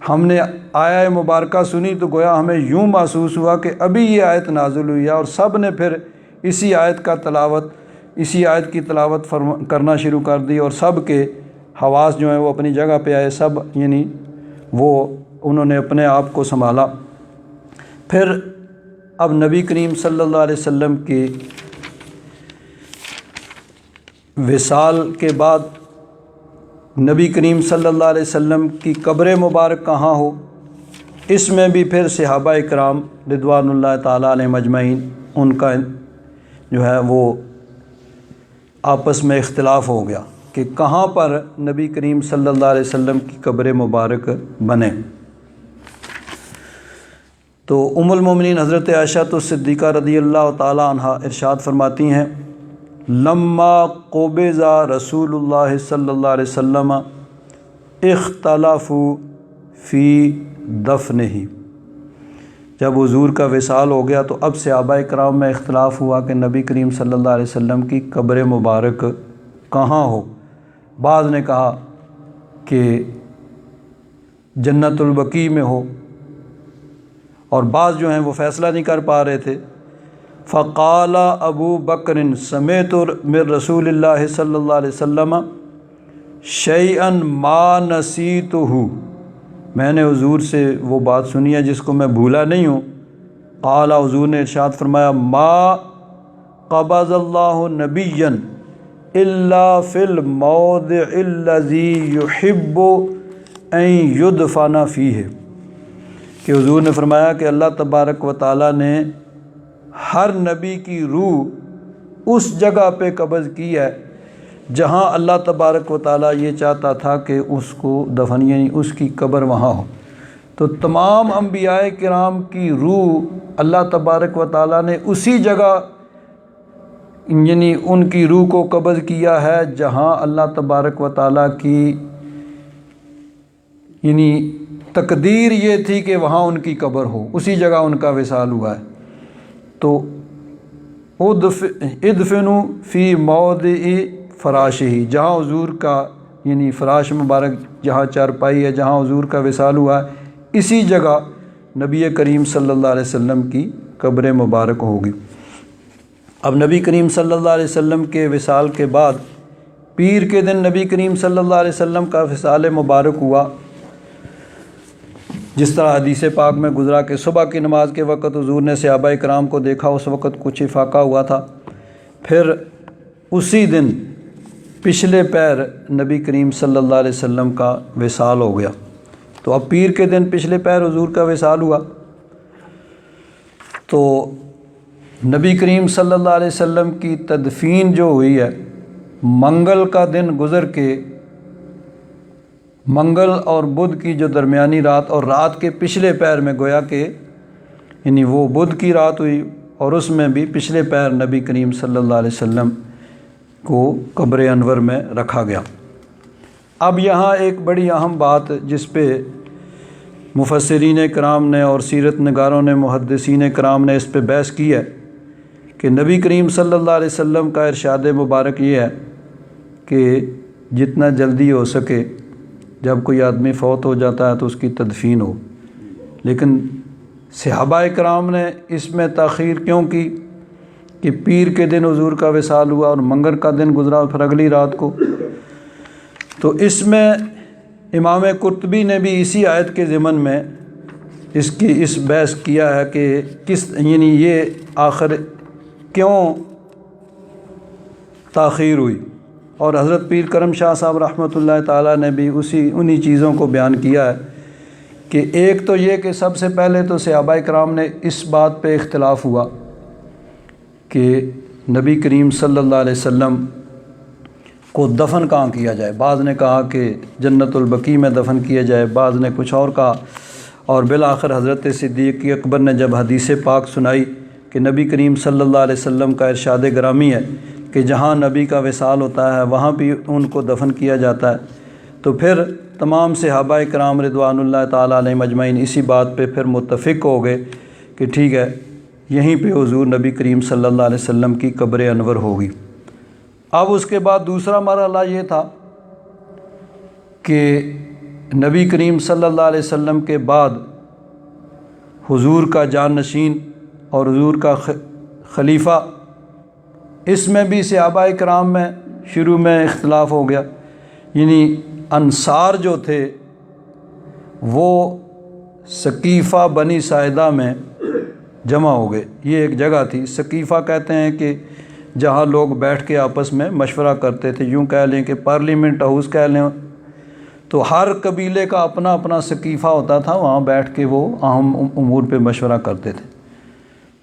ہم نے آیہ مبارکہ سنی تو گویا ہمیں یوں محسوس ہوا کہ ابھی یہ آیت نازل ہوئی ہے، اور سب نے پھر اسی آیت کی تلاوت کرنا شروع کر دی، اور سب کے حواس جو ہیں وہ اپنی جگہ پہ آئے، سب یعنی وہ انہوں نے اپنے آپ کو سنبھالا۔ پھر اب نبی کریم صلی اللہ علیہ وسلم کی وصال کے بعد نبی کریم صلی اللہ علیہ وسلم کی قبر مبارک کہاں ہو، اس میں بھی پھر صحابہ کرام رضوان اللہ تعالیٰ علیہم اجمعین ان کا جو ہے وہ آپس میں اختلاف ہو گیا کہ کہاں پر نبی کریم صلی اللہ علیہ وسلم کی قبر مبارک بنے۔ تو ام المومنین حضرت عائشہ صدیقہ رضی اللہ تعالیٰ عنہ ارشاد فرماتی ہیں، لما قبض رسول اللہ صلی اللہ علیہ وسلم اختلافوا فی دفنہ، جب حضور کا وصال ہو گیا تو اب صحابہ کرام میں اختلاف ہوا کہ نبی کریم صلی اللہ علیہ وسلم کی قبر مبارک کہاں ہو۔ بعض نے کہا کہ جنت البقیع میں ہو، اور بعض جو ہیں وہ فیصلہ نہیں کر پا رہے تھے۔ فقال ابو بکر سمعت من رسول اللہ صلی اللہ علیہ وسلم شیئا ما نسیتہ، میں نے حضور سے وہ بات سنی ہے جس کو میں بھولا نہیں ہوں۔ قال، حضور نے ارشاد فرمایا، ما قبض اللہ نبیا الا فی الموضع الذی یحب ان یدفن فیہ، کہ حضور نے فرمایا کہ اللہ تبارک و تعالیٰ نے ہر نبی کی روح اس جگہ پہ قبض کی ہے جہاں اللہ تبارک و تعالیٰ یہ چاہتا تھا کہ اس کو دفن، یعنی اس کی قبر وہاں ہو۔ تو تمام انبیاء کرام کی روح اللہ تبارک و تعالیٰ نے اسی جگہ، یعنی ان کی روح کو قبض کیا ہے جہاں اللہ تبارک و تعالیٰ کی یعنی تقدیر یہ تھی کہ وہاں ان کی قبر ہو، اسی جگہ ان کا وصال ہوا ہے۔ تو ادفنوا فی موضع فراشہ، جہاں حضور کا یعنی فراش مبارک، جہاں چارپائی ہے، جہاں حضور کا وصال ہوا ہے، اسی جگہ نبی کریم صلی اللہ علیہ وسلم کی قبر مبارک ہوگی۔ اب نبی کریم صلی اللہ علیہ وسلم کے وصال کے بعد پیر کے دن نبی کریم صلی اللہ علیہ وسلم کا وصال مبارک ہوا، جس طرح حدیث پاک میں گزرا کہ صبح کی نماز کے وقت حضور نے صحابہ کرام کو دیکھا، اس وقت کچھ افاقہ ہوا تھا۔ پھر اسی دن پچھلے پیر نبی کریم صلی اللہ علیہ وسلم کا وصال ہو گیا۔ تو اب پیر کے دن پچھلے پیر حضور کا وصال ہوا، تو نبی کریم صلی اللہ علیہ وسلم کی تدفین جو ہوئی ہے، منگل کا دن گزر کے، منگل اور بدھ کی جو درمیانی رات اور رات کے پچھلے پیر میں، گویا کہ یعنی وہ بدھ کی رات ہوئی اور اس میں بھی پچھلے پیر نبی کریم صلی اللہ علیہ وسلم کو قبر انور میں رکھا گیا۔ اب یہاں ایک بڑی اہم بات جس پہ مفسرین کرام نے اور سیرت نگاروں نے، محدثین کرام نے اس پہ بحث کی ہے کہ نبی کریم صلی اللہ علیہ وسلم کا ارشاد مبارک یہ ہے کہ جتنا جلدی ہو سکے جب کوئی آدمی فوت ہو جاتا ہے تو اس کی تدفین ہو، لیکن صحابہ کرام نے اس میں تاخیر کیوں کی کہ پیر کے دن حضور کا وصال ہوا اور منگل کا دن گزرا پھر اگلی رات کو؟ تو اس میں امام قرطبی نے بھی اسی آیت کے ضمن میں اس بحث کیا ہے کہ کس یعنی یہ آخر کیوں تاخیر ہوئی، اور حضرت پیر کرم شاہ صاحب رحمۃ اللہ تعالیٰ نے بھی انہی چیزوں کو بیان کیا ہے کہ ایک تو یہ کہ سب سے پہلے تو صحابہ کرام نے اس بات پہ اختلاف ہوا کہ نبی کریم صلی اللہ علیہ وسلم کو دفن کہاں کیا جائے۔ بعض نے کہا کہ جنت البقیع میں دفن کیا جائے، بعض نے کچھ اور کہا، اور بالآخر حضرت صدیق اکبر نے جب حدیث پاک سنائی کہ نبی کریم صلی اللہ علیہ وسلم کا ارشاد گرامی ہے کہ جہاں نبی کا وصال ہوتا ہے وہاں بھی ان کو دفن کیا جاتا ہے، تو پھر تمام صحابہ کرام رضوان اللہ تعالیٰ علیہم اجمعین اسی بات پہ پھر متفق ہو گئے کہ ٹھیک ہے، یہیں پہ حضور نبی کریم صلی اللہ علیہ وسلم کی قبر انور ہوگی۔ اب اس کے بعد دوسرا مرحلہ یہ تھا کہ نبی کریم صلی اللہ علیہ وسلم کے بعد حضور کا جانشین اور حضور کا خلیفہ، اس میں بھی صحابہ کرام میں شروع میں اختلاف ہو گیا، یعنی انصار جو تھے وہ ثقیفہ بنی ساعدہ میں جمع ہو گئے۔ یہ ایک جگہ تھی، ثقیفہ کہتے ہیں کہ جہاں لوگ بیٹھ کے آپس میں مشورہ کرتے تھے، یوں کہہ لیں کہ پارلیمنٹ ہاؤس کہہ لیں، تو ہر قبیلے کا اپنا اپنا ثقیفہ ہوتا تھا، وہاں بیٹھ کے وہ اہم امور پہ مشورہ کرتے تھے۔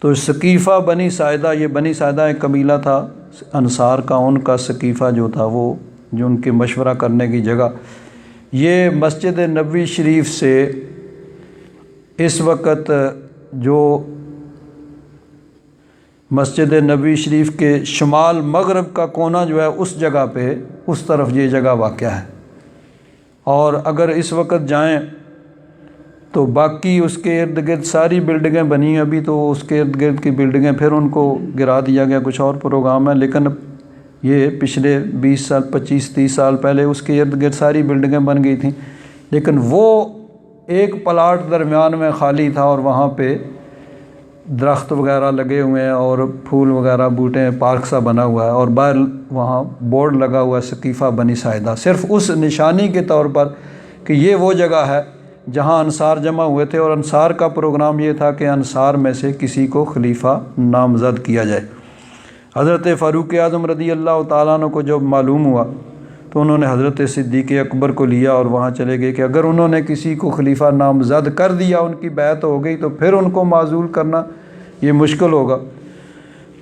تو ثقیفہ بنی ساعدہ، یہ بنی ساعدہ ایک قبیلہ تھا انصار کا، ان کا ثقیفہ جو تھا وہ جو ان کے مشورہ کرنے کی جگہ، یہ مسجد نبوی شریف سے اس وقت جو مسجد نبوی شریف کے شمال مغرب کا کونا جو ہے اس جگہ پہ، اس طرف یہ جگہ واقع ہے، اور اگر اس وقت جائیں تو باقی اس کے ارد گرد ساری بلڈنگیں بنی ہیں، ابھی تو اس کے ارد گرد کی بلڈنگیں پھر ان کو گرا دیا گیا، کچھ اور پروگرام ہے، لیکن یہ پچھلے 20 سال 25-30 سال پہلے اس کے ارد گرد ساری بلڈنگیں بن گئی تھیں، لیکن وہ ایک پلاٹ درمیان میں خالی تھا اور وہاں پہ درخت وغیرہ لگے ہوئے ہیں اور پھول وغیرہ بوٹے ہیں، پارک سا بنا ہوا ہے، اور باہر وہاں بورڈ لگا ہوا ہے ثقیفہ بنی ساعدہ، صرف اس نشانی کے طور پر کہ یہ وہ جگہ ہے جہاں انصار جمع ہوئے تھے، اور انصار کا پروگرام یہ تھا کہ انصار میں سے کسی کو خلیفہ نامزد کیا جائے۔ حضرت فاروق اعظم رضی اللہ تعالیٰ عنہ کو جب معلوم ہوا تو انہوں نے حضرت صدیق اکبر کو لیا اور وہاں چلے گئے کہ اگر انہوں نے کسی کو خلیفہ نامزد کر دیا، ان کی بیعت ہو گئی، تو پھر ان کو معزول کرنا یہ مشکل ہوگا۔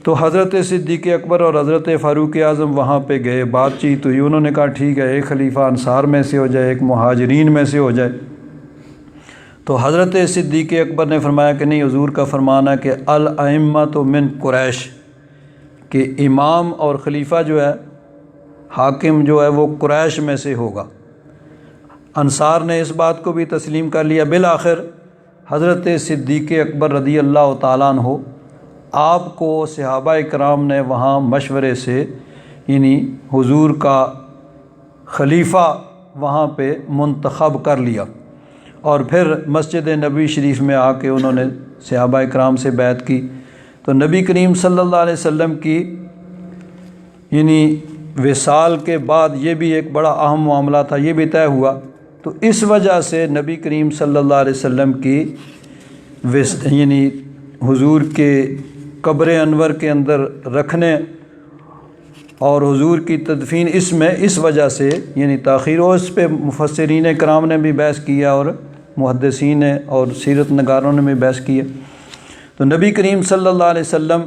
تو حضرت صدیق اکبر اور حضرت فاروق اعظم وہاں پہ گئے، بات چیت ہوئی، انہوں نے کہا ٹھیک ہے، ایک خلیفہ انصار میں سے ہو جائے، ایک مہاجرین میں سے ہو جائے۔ تو حضرت صدیق اکبر نے فرمایا کہ نہیں، حضور کا فرمان ہے کہ الائمۃ من قریش، کہ امام اور خلیفہ جو ہے، حاکم جو ہے، وہ قریش میں سے ہوگا۔ انصار نے اس بات کو بھی تسلیم کر لیا۔ بالآخر حضرت صدیق اکبر رضی اللہ تعالیٰ عنہ آپ کو صحابہ کرام نے وہاں مشورے سے یعنی حضور کا خلیفہ وہاں پہ منتخب کر لیا، اور پھر مسجد نبوی شریف میں آ کے انہوں نے صحابہ کرام سے بیعت کی۔ تو نبی کریم صلی اللہ علیہ وسلم کی یعنی وصال کے بعد یہ بھی ایک بڑا اہم معاملہ تھا، یہ بھی طے ہوا۔ تو اس وجہ سے نبی کریم صلی اللہ علیہ وسلم کی یعنی حضور کے قبر انور کے اندر رکھنے اور حضور کی تدفین اس وجہ سے یعنی تاخیر ہو، اس پہ مفسرین کرام نے بھی بحث کیا اور محدثین اور سیرت نگاروں نے بھی بحث کیا۔ تو نبی کریم صلی اللہ علیہ وسلم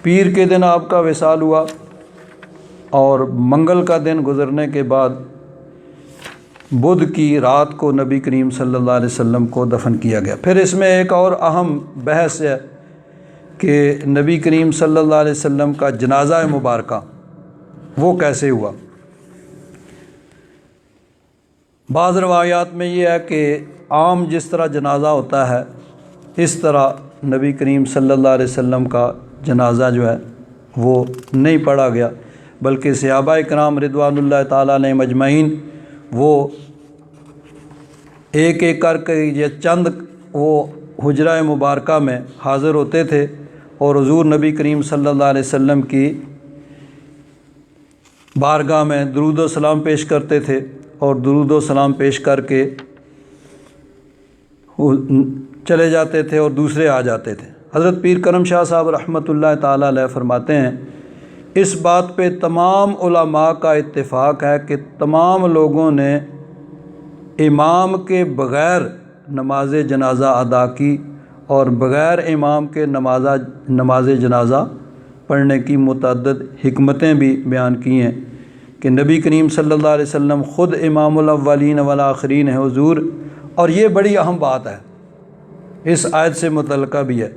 پیر کے دن آپ کا وصال ہوا، اور منگل کا دن گزرنے کے بعد بدھ کی رات کو نبی کریم صلی اللہ علیہ وسلم کو دفن کیا گیا۔ پھر اس میں ایک اور اہم بحث ہے کہ نبی کریم صلی اللہ علیہ وسلم کا جنازہ مبارکہ وہ کیسے ہوا۔ بعض روایات میں یہ ہے کہ عام جس طرح جنازہ ہوتا ہے اس طرح نبی کریم صلی اللہ علیہ وسلم کا جنازہ جو ہے وہ نہیں پڑھا گیا، بلکہ صحابہ کرام رضوان اللہ تعالیٰ علیہم اجمعین وہ ایک ایک کر کے یہ چند وہ حجرہ مبارکہ میں حاضر ہوتے تھے، اور حضور نبی کریم صلی اللہ علیہ وسلم کی بارگاہ میں درود و سلام پیش کرتے تھے، اور درود و سلام پیش کر کے چلے جاتے تھے اور دوسرے آ جاتے تھے۔ حضرت پیر کرم شاہ صاحب رحمۃ اللہ تعالیٰ علیہ فرماتے ہیں اس بات پہ تمام علماء کا اتفاق ہے کہ تمام لوگوں نے امام کے بغیر نماز جنازہ ادا کی، اور بغیر امام کے نماز جنازہ پڑھنے کی متعدد حکمتیں بھی بیان کی ہیں کہ نبی کریم صلی اللہ علیہ وسلم خود امام الاولین والآخرین ہیں حضور۔ اور یہ بڑی اہم بات ہے، اس آیت سے متعلقہ بھی ہے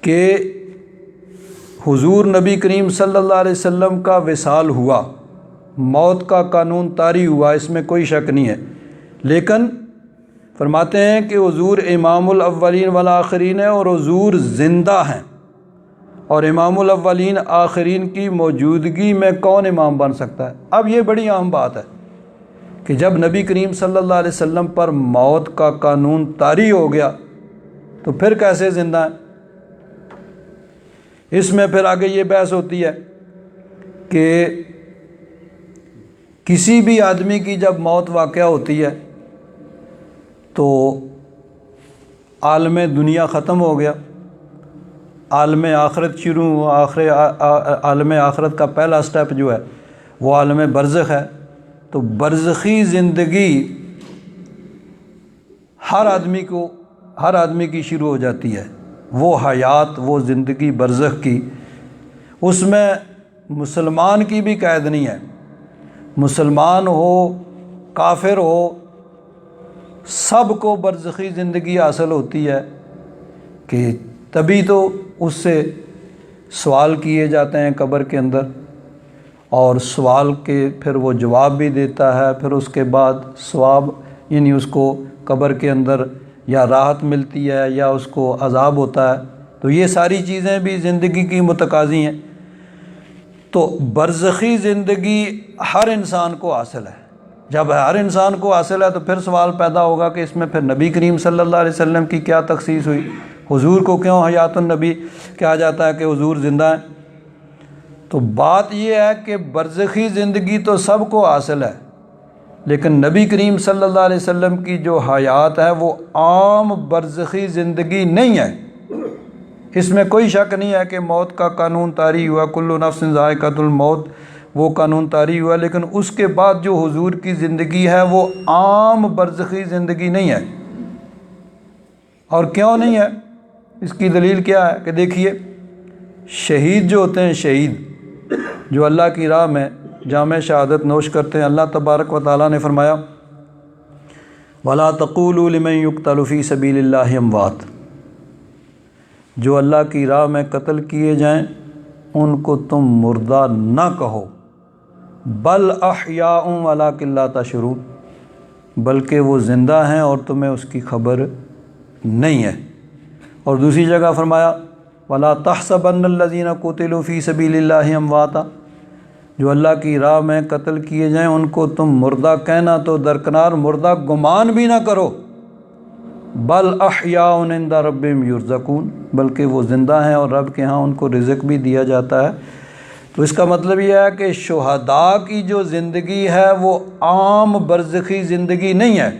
کہ حضور نبی کریم صلی اللہ علیہ وسلم کا وصال ہوا، موت کا قانون طاری ہوا، اس میں کوئی شک نہیں ہے، لیکن فرماتے ہیں کہ حضور امام الاولین والآخرین ہیں اور حضور زندہ ہیں، اور امام الاولین آخرین کی موجودگی میں کون امام بن سکتا ہے؟ اب یہ بڑی اہم بات ہے کہ جب نبی کریم صلی اللہ علیہ وسلم پر موت کا قانون طاری ہو گیا تو پھر کیسے زندہ ہیں؟ اس میں پھر آگے یہ بحث ہوتی ہے کہ کسی بھی آدمی کی جب موت واقع ہوتی ہے تو عالم دنیا ختم ہو گیا، عالم آخرت شروع ہوا۔ عالم آخرت کا پہلا سٹیپ جو ہے وہ عالم برزخ ہے۔ تو برزخی زندگی ہر آدمی کی شروع ہو جاتی ہے، وہ حیات، وہ زندگی برزخ کی، اس میں مسلمان کی بھی قید نہیں ہے، مسلمان ہو کافر ہو سب کو برزخی زندگی حاصل ہوتی ہے، کہ تبھی تو اس سے سوال کیے جاتے ہیں قبر کے اندر، اور سوال کے پھر وہ جواب بھی دیتا ہے، پھر اس کے بعد ثواب یعنی اس کو قبر کے اندر یا راحت ملتی ہے یا اس کو عذاب ہوتا ہے۔ تو یہ ساری چیزیں بھی زندگی کی متقاضی ہیں۔ تو برزخی زندگی ہر انسان کو حاصل ہے۔ جب ہر انسان کو حاصل ہے تو پھر سوال پیدا ہوگا کہ اس میں پھر نبی کریم صلی اللہ علیہ وسلم کی کیا تخصیص ہوئی، حضور کو کیوں حیات النبی کہا جاتا ہے کہ حضور زندہ ہیں؟ تو بات یہ ہے کہ برزخی زندگی تو سب کو حاصل ہے، لیکن نبی کریم صلی اللہ علیہ وسلم کی جو حیات ہے وہ عام برزخی زندگی نہیں ہے، اس میں کوئی شک نہیں ہے کہ موت کا قانون طاری ہوا، کل نفس ذائقۃ الموت، وہ قانون طاری ہوا، لیکن اس کے بعد جو حضور کی زندگی ہے وہ عام برزخی زندگی نہیں ہے۔ اور کیوں نہیں ہے؟ اس کی دلیل کیا ہے کہ دیکھیے، شہید جو ہوتے ہیں، شہید جو اللہ کی راہ میں جام شہادت نوش کرتے ہیں، اللہ تبارک و تعالیٰ نے فرمایا وَلَا تَقُولُوا لِمَن يُقْتَلُ فِي سَبِيلِ اللَّهِ أَمْوَاتٌ، جو اللہ کی راہ میں قتل کیے جائیں ان کو تم مردہ نہ کہو، بل احیاء ولکن لا تشعرون، بلکہ وہ زندہ ہیں اور تمہیں اس کی خبر نہیں ہے۔ اور دوسری جگہ فرمایا وَلَا تَحْسَبَنَّ الَّذِينَ قُتِلُوا فِي سَبِيلِ اللَّهِ أَمْوَاتًا، جو اللہ کی راہ میں قتل کیے جائیں ان کو تم مردہ کہنا تو درکنار مردہ گمان بھی نہ کرو، بل احیاء عند ربہم یرزقون، بلکہ وہ زندہ ہیں اور رب کے ہاں ان کو رزق بھی دیا جاتا ہے۔ تو اس کا مطلب یہ ہے کہ شہداء کی جو زندگی ہے وہ عام برزخی زندگی نہیں ہے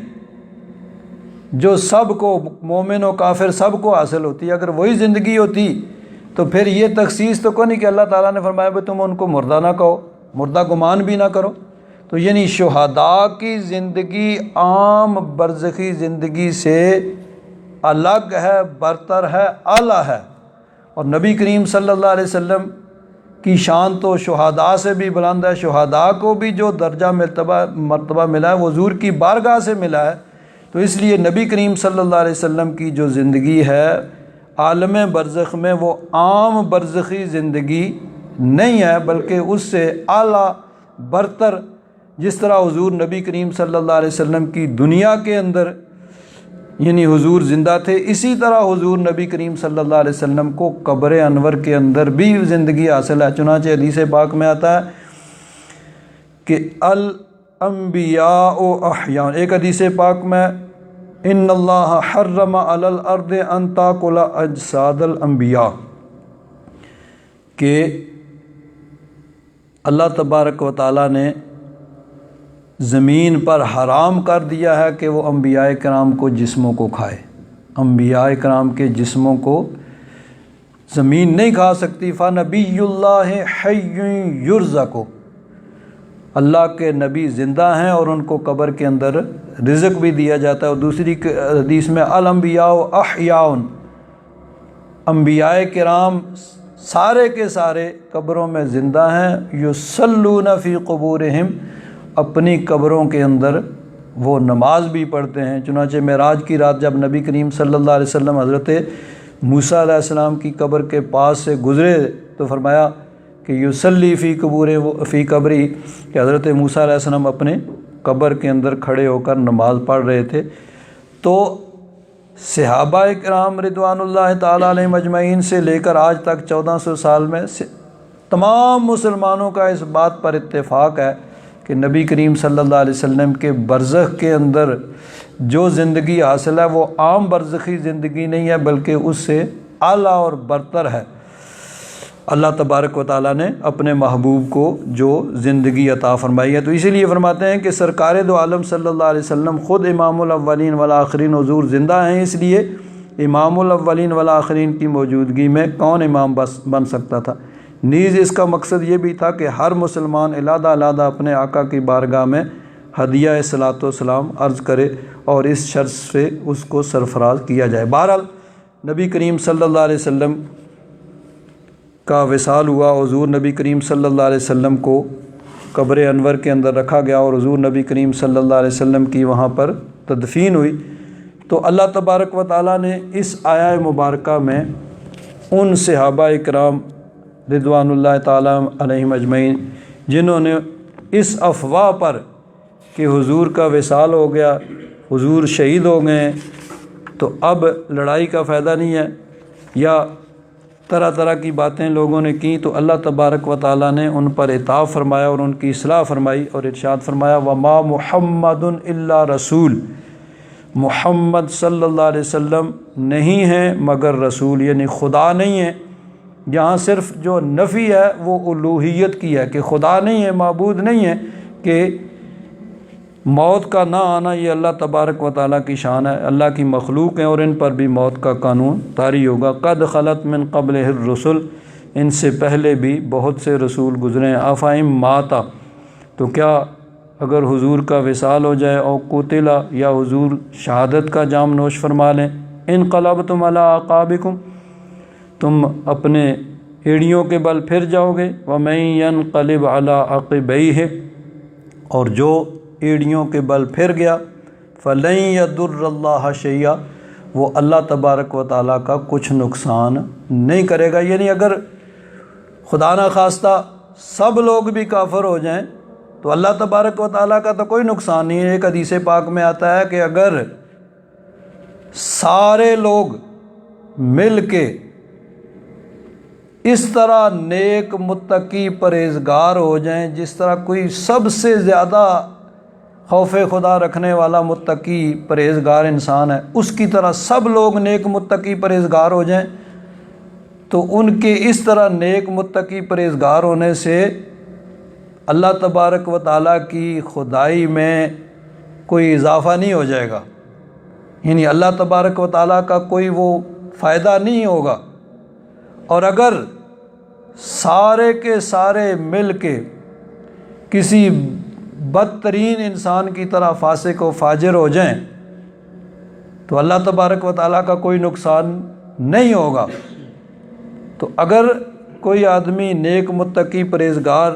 جو سب کو، مومن و کافر سب کو حاصل ہوتی ہے۔ اگر وہی زندگی ہوتی تو پھر یہ تخصیص تو کوئی نہیں کہ اللہ تعالیٰ نے فرمایا کہ تم ان کو مردہ نہ کہو، مردہ گمان بھی نہ کرو۔ تو یعنی شہداء کی زندگی عام برزخی زندگی سے الگ ہے، برتر ہے، اعلیٰ ہے۔ اور نبی کریم صلی اللہ علیہ وسلم کی شان تو شہداء سے بھی بلند ہے، شہداء کو بھی جو درجہ مرتبہ ملا ہے وہ حضور کی بارگاہ سے ملا ہے۔ تو اس لیے نبی کریم صلی اللہ علیہ وسلم کی جو زندگی ہے عالم برزخ میں وہ عام برزخی زندگی نہیں ہے، بلکہ اس سے اعلیٰ برتر، جس طرح حضور نبی کریم صلی اللہ علیہ وسلم کی دنیا کے اندر یعنی حضور زندہ تھے، اسی طرح حضور نبی کریم صلی اللہ علیہ وسلم کو قبر انور کے اندر بھی زندگی حاصل ہے۔ چنانچہ حدیث پاک میں آتا ہے کہ الانبیاء احیاء، ایک حدیث پاک میں ان اللہ حرم علی الارض ان تاکل اجساد الانبیاء، کہ اللہ تبارک و تعالیٰ نے زمین پر حرام کر دیا ہے کہ وہ انبیاء کرام کو جسموں کو کھائے۔ انبیاء کرام کے جسموں کو زمین نہیں کھا سکتی۔ فنبی اللہ حی یرزق، اللہ کے نبی زندہ ہیں اور ان کو قبر کے اندر رزق بھی دیا جاتا ہے۔ اور دوسری حدیث میں الانبیاء احیاء، انبیاء کرام سارے کے سارے قبروں میں زندہ ہیں، یصلون فی قبورہم، اپنی قبروں کے اندر وہ نماز بھی پڑھتے ہیں۔ چنانچہ معراج کی رات جب نبی کریم صلی اللہ علیہ وسلم حضرت موسیٰ علیہ السلام کی قبر کے پاس سے گزرے تو فرمایا کہ یصلی فی قبری، کہ حضرت موسیٰ علیہ السلام اپنے قبر کے اندر کھڑے ہو کر نماز پڑھ رہے تھے۔ تو صحابہ کرام رضوان اللہ تعالیٰ علیہم اجمعین سے لے کر آج تک 1400 سال میں تمام مسلمانوں کا اس بات پر اتفاق ہے کہ نبی کریم صلی اللہ علیہ وسلم کے برزخ کے اندر جو زندگی حاصل ہے وہ عام برزخی زندگی نہیں ہے، بلکہ اس سے اعلیٰ اور برتر ہے۔ اللہ تبارک و تعالیٰ نے اپنے محبوب کو جو زندگی عطا فرمائی ہے۔ تو اسی لیے فرماتے ہیں کہ سرکار دو عالم صلی اللہ علیہ وسلم خود امام الاولین والآخرین، حضور زندہ ہیں، اس لیے امام الاولین والآخرین کی موجودگی میں کون امام بن سکتا تھا؟ نیز اس کا مقصد یہ بھی تھا کہ ہر مسلمان علیحدہ علیحدہ اپنے آقا کی بارگاہ میں ہدیہ صلاۃ و سلام عرض کرے اور اس شرط سے اس کو سرفراز کیا جائے۔ بہرحال نبی کریم صلی اللہ علیہ وسلم کا وصال ہوا، حضور نبی کریم صلی اللہ علیہ وسلم کو قبر انور کے اندر رکھا گیا اور حضور نبی کریم صلی اللہ علیہ وسلم کی وہاں پر تدفین ہوئی۔ تو اللہ تبارک و تعالیٰ نے اس آیہ مبارکہ میں ان صحابہ کرام رضوان اللہ تعالیٰ علیہم اجمعین جنہوں نے اس افواہ پر کہ حضور کا وصال ہو گیا، حضور شہید ہو گئے تو اب لڑائی کا فائدہ نہیں ہے، یا طرح طرح کی باتیں لوگوں نے کی، تو اللہ تبارک و تعالیٰ نے ان پر عتاب فرمایا اور ان کی اصلاح فرمائی اور ارشاد فرمایا وما محمد الا رسول، محمد صلی اللہ علیہ وسلم نہیں ہیں مگر رسول، یعنی خدا نہیں ہے۔ یہاں صرف جو نفی ہے وہ الوہیت کی ہے کہ خدا نہیں ہے، معبود نہیں ہے، کہ موت کا نہ آنا یہ اللہ تبارک و تعالیٰ کی شان ہے، اللہ کی مخلوق ہیں اور ان پر بھی موت کا قانون طاری ہوگا۔ قد خلت من قبلہ الرسل، ان سے پہلے بھی بہت سے رسول گزرے ہیں۔ افہم ماتا، تو کیا اگر حضور کا وصال ہو جائے، او قتلا، یا حضور شہادت کا جام نوش فرما لیں، انقلبتم علی اعقابکم، تم اپنے ایڑیوں کے بل پھر جاؤ گے، ومن ینقلب علی عقبیہ، اور جو ایڑیوں کے بل پھر گیا، فلن یضر اللہ شیئا، وہ اللہ تبارک و تعالیٰ کا کچھ نقصان نہیں کرے گا۔ یعنی اگر خدا نہ خواستہ سب لوگ بھی کافر ہو جائیں تو اللہ تبارک و تعالیٰ کا تو کوئی نقصان نہیں ہے۔ ایک حدیث پاک میں آتا ہے کہ اگر سارے لوگ مل کے اس طرح نیک متقی پرہیزگار ہو جائیں جس طرح کوئی سب سے زیادہ خوف خدا رکھنے والا متقی پرہیزگار انسان ہے، اس کی طرح سب لوگ نیک متقی پرہیزگار ہو جائیں، تو ان کے اس طرح نیک متقی پرہیزگار ہونے سے اللہ تبارک و تعالیٰ کی خدائی میں کوئی اضافہ نہیں ہو جائے گا، یعنی اللہ تبارک و تعالیٰ کا کوئی وہ فائدہ نہیں ہوگا۔ اور اگر سارے کے سارے مل کے کسی بدترین انسان کی طرح فاسق و فاجر ہو جائیں تو اللہ تبارک و تعالیٰ کا کوئی نقصان نہیں ہوگا۔ تو اگر کوئی آدمی نیک متقی پرہیزگار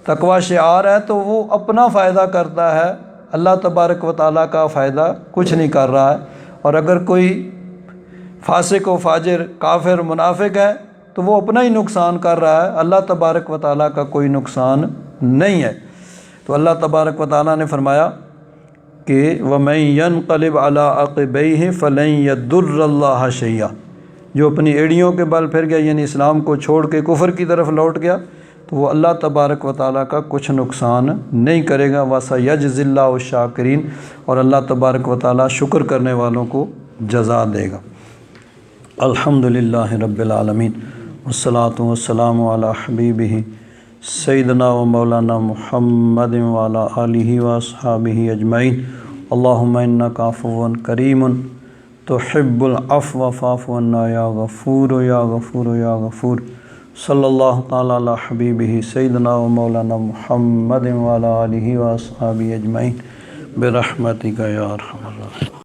تقوی شعار ہے تو وہ اپنا فائدہ کرتا ہے، اللہ تبارک و تعالیٰ کا فائدہ کچھ نہیں کر رہا ہے۔ اور اگر کوئی فاسق و فاجر کافر منافق ہے تو وہ اپنا ہی نقصان کر رہا ہے، اللہ تبارک و تعالیٰ کا کوئی نقصان نہیں ہے۔ تو اللہ تبارک و تعالیٰ نے فرمایا کہ وَمَن يَنقَلِبْ عَلَىٰ عَقِبَيْهِ فَلَن يَضُرَّ اللَّهَ شَيْئًا، جو اپنی ایڑیوں کے بل پھر گیا یعنی اسلام کو چھوڑ کے کفر کی طرف لوٹ گیا تو وہ اللہ تبارک و تعالیٰ کا کچھ نقصان نہیں کرے گا۔ وَسَيَجْزِي اللَّهُ الشَّاكِرِينَ، اور اللہ تبارک و تعالیٰ شکر کرنے والوں کو جزا دے گا۔ الحمدللہ رب العالمین، والصلاة والسلام علی حبیبہ سیدنا و مولانا محمد وعلی آلہ واصحابہ اجمعین۔ اللہم انک عفو کریم تحب العفو فاعف عنا یا غفور یا غفور یا غفور۔ صلی اللہ تعالی علی حبیبہ سیدنا و مولانا محمد وعلی آلہ واصحابہ اجمعین برحمتک یا ارحم الراحمین۔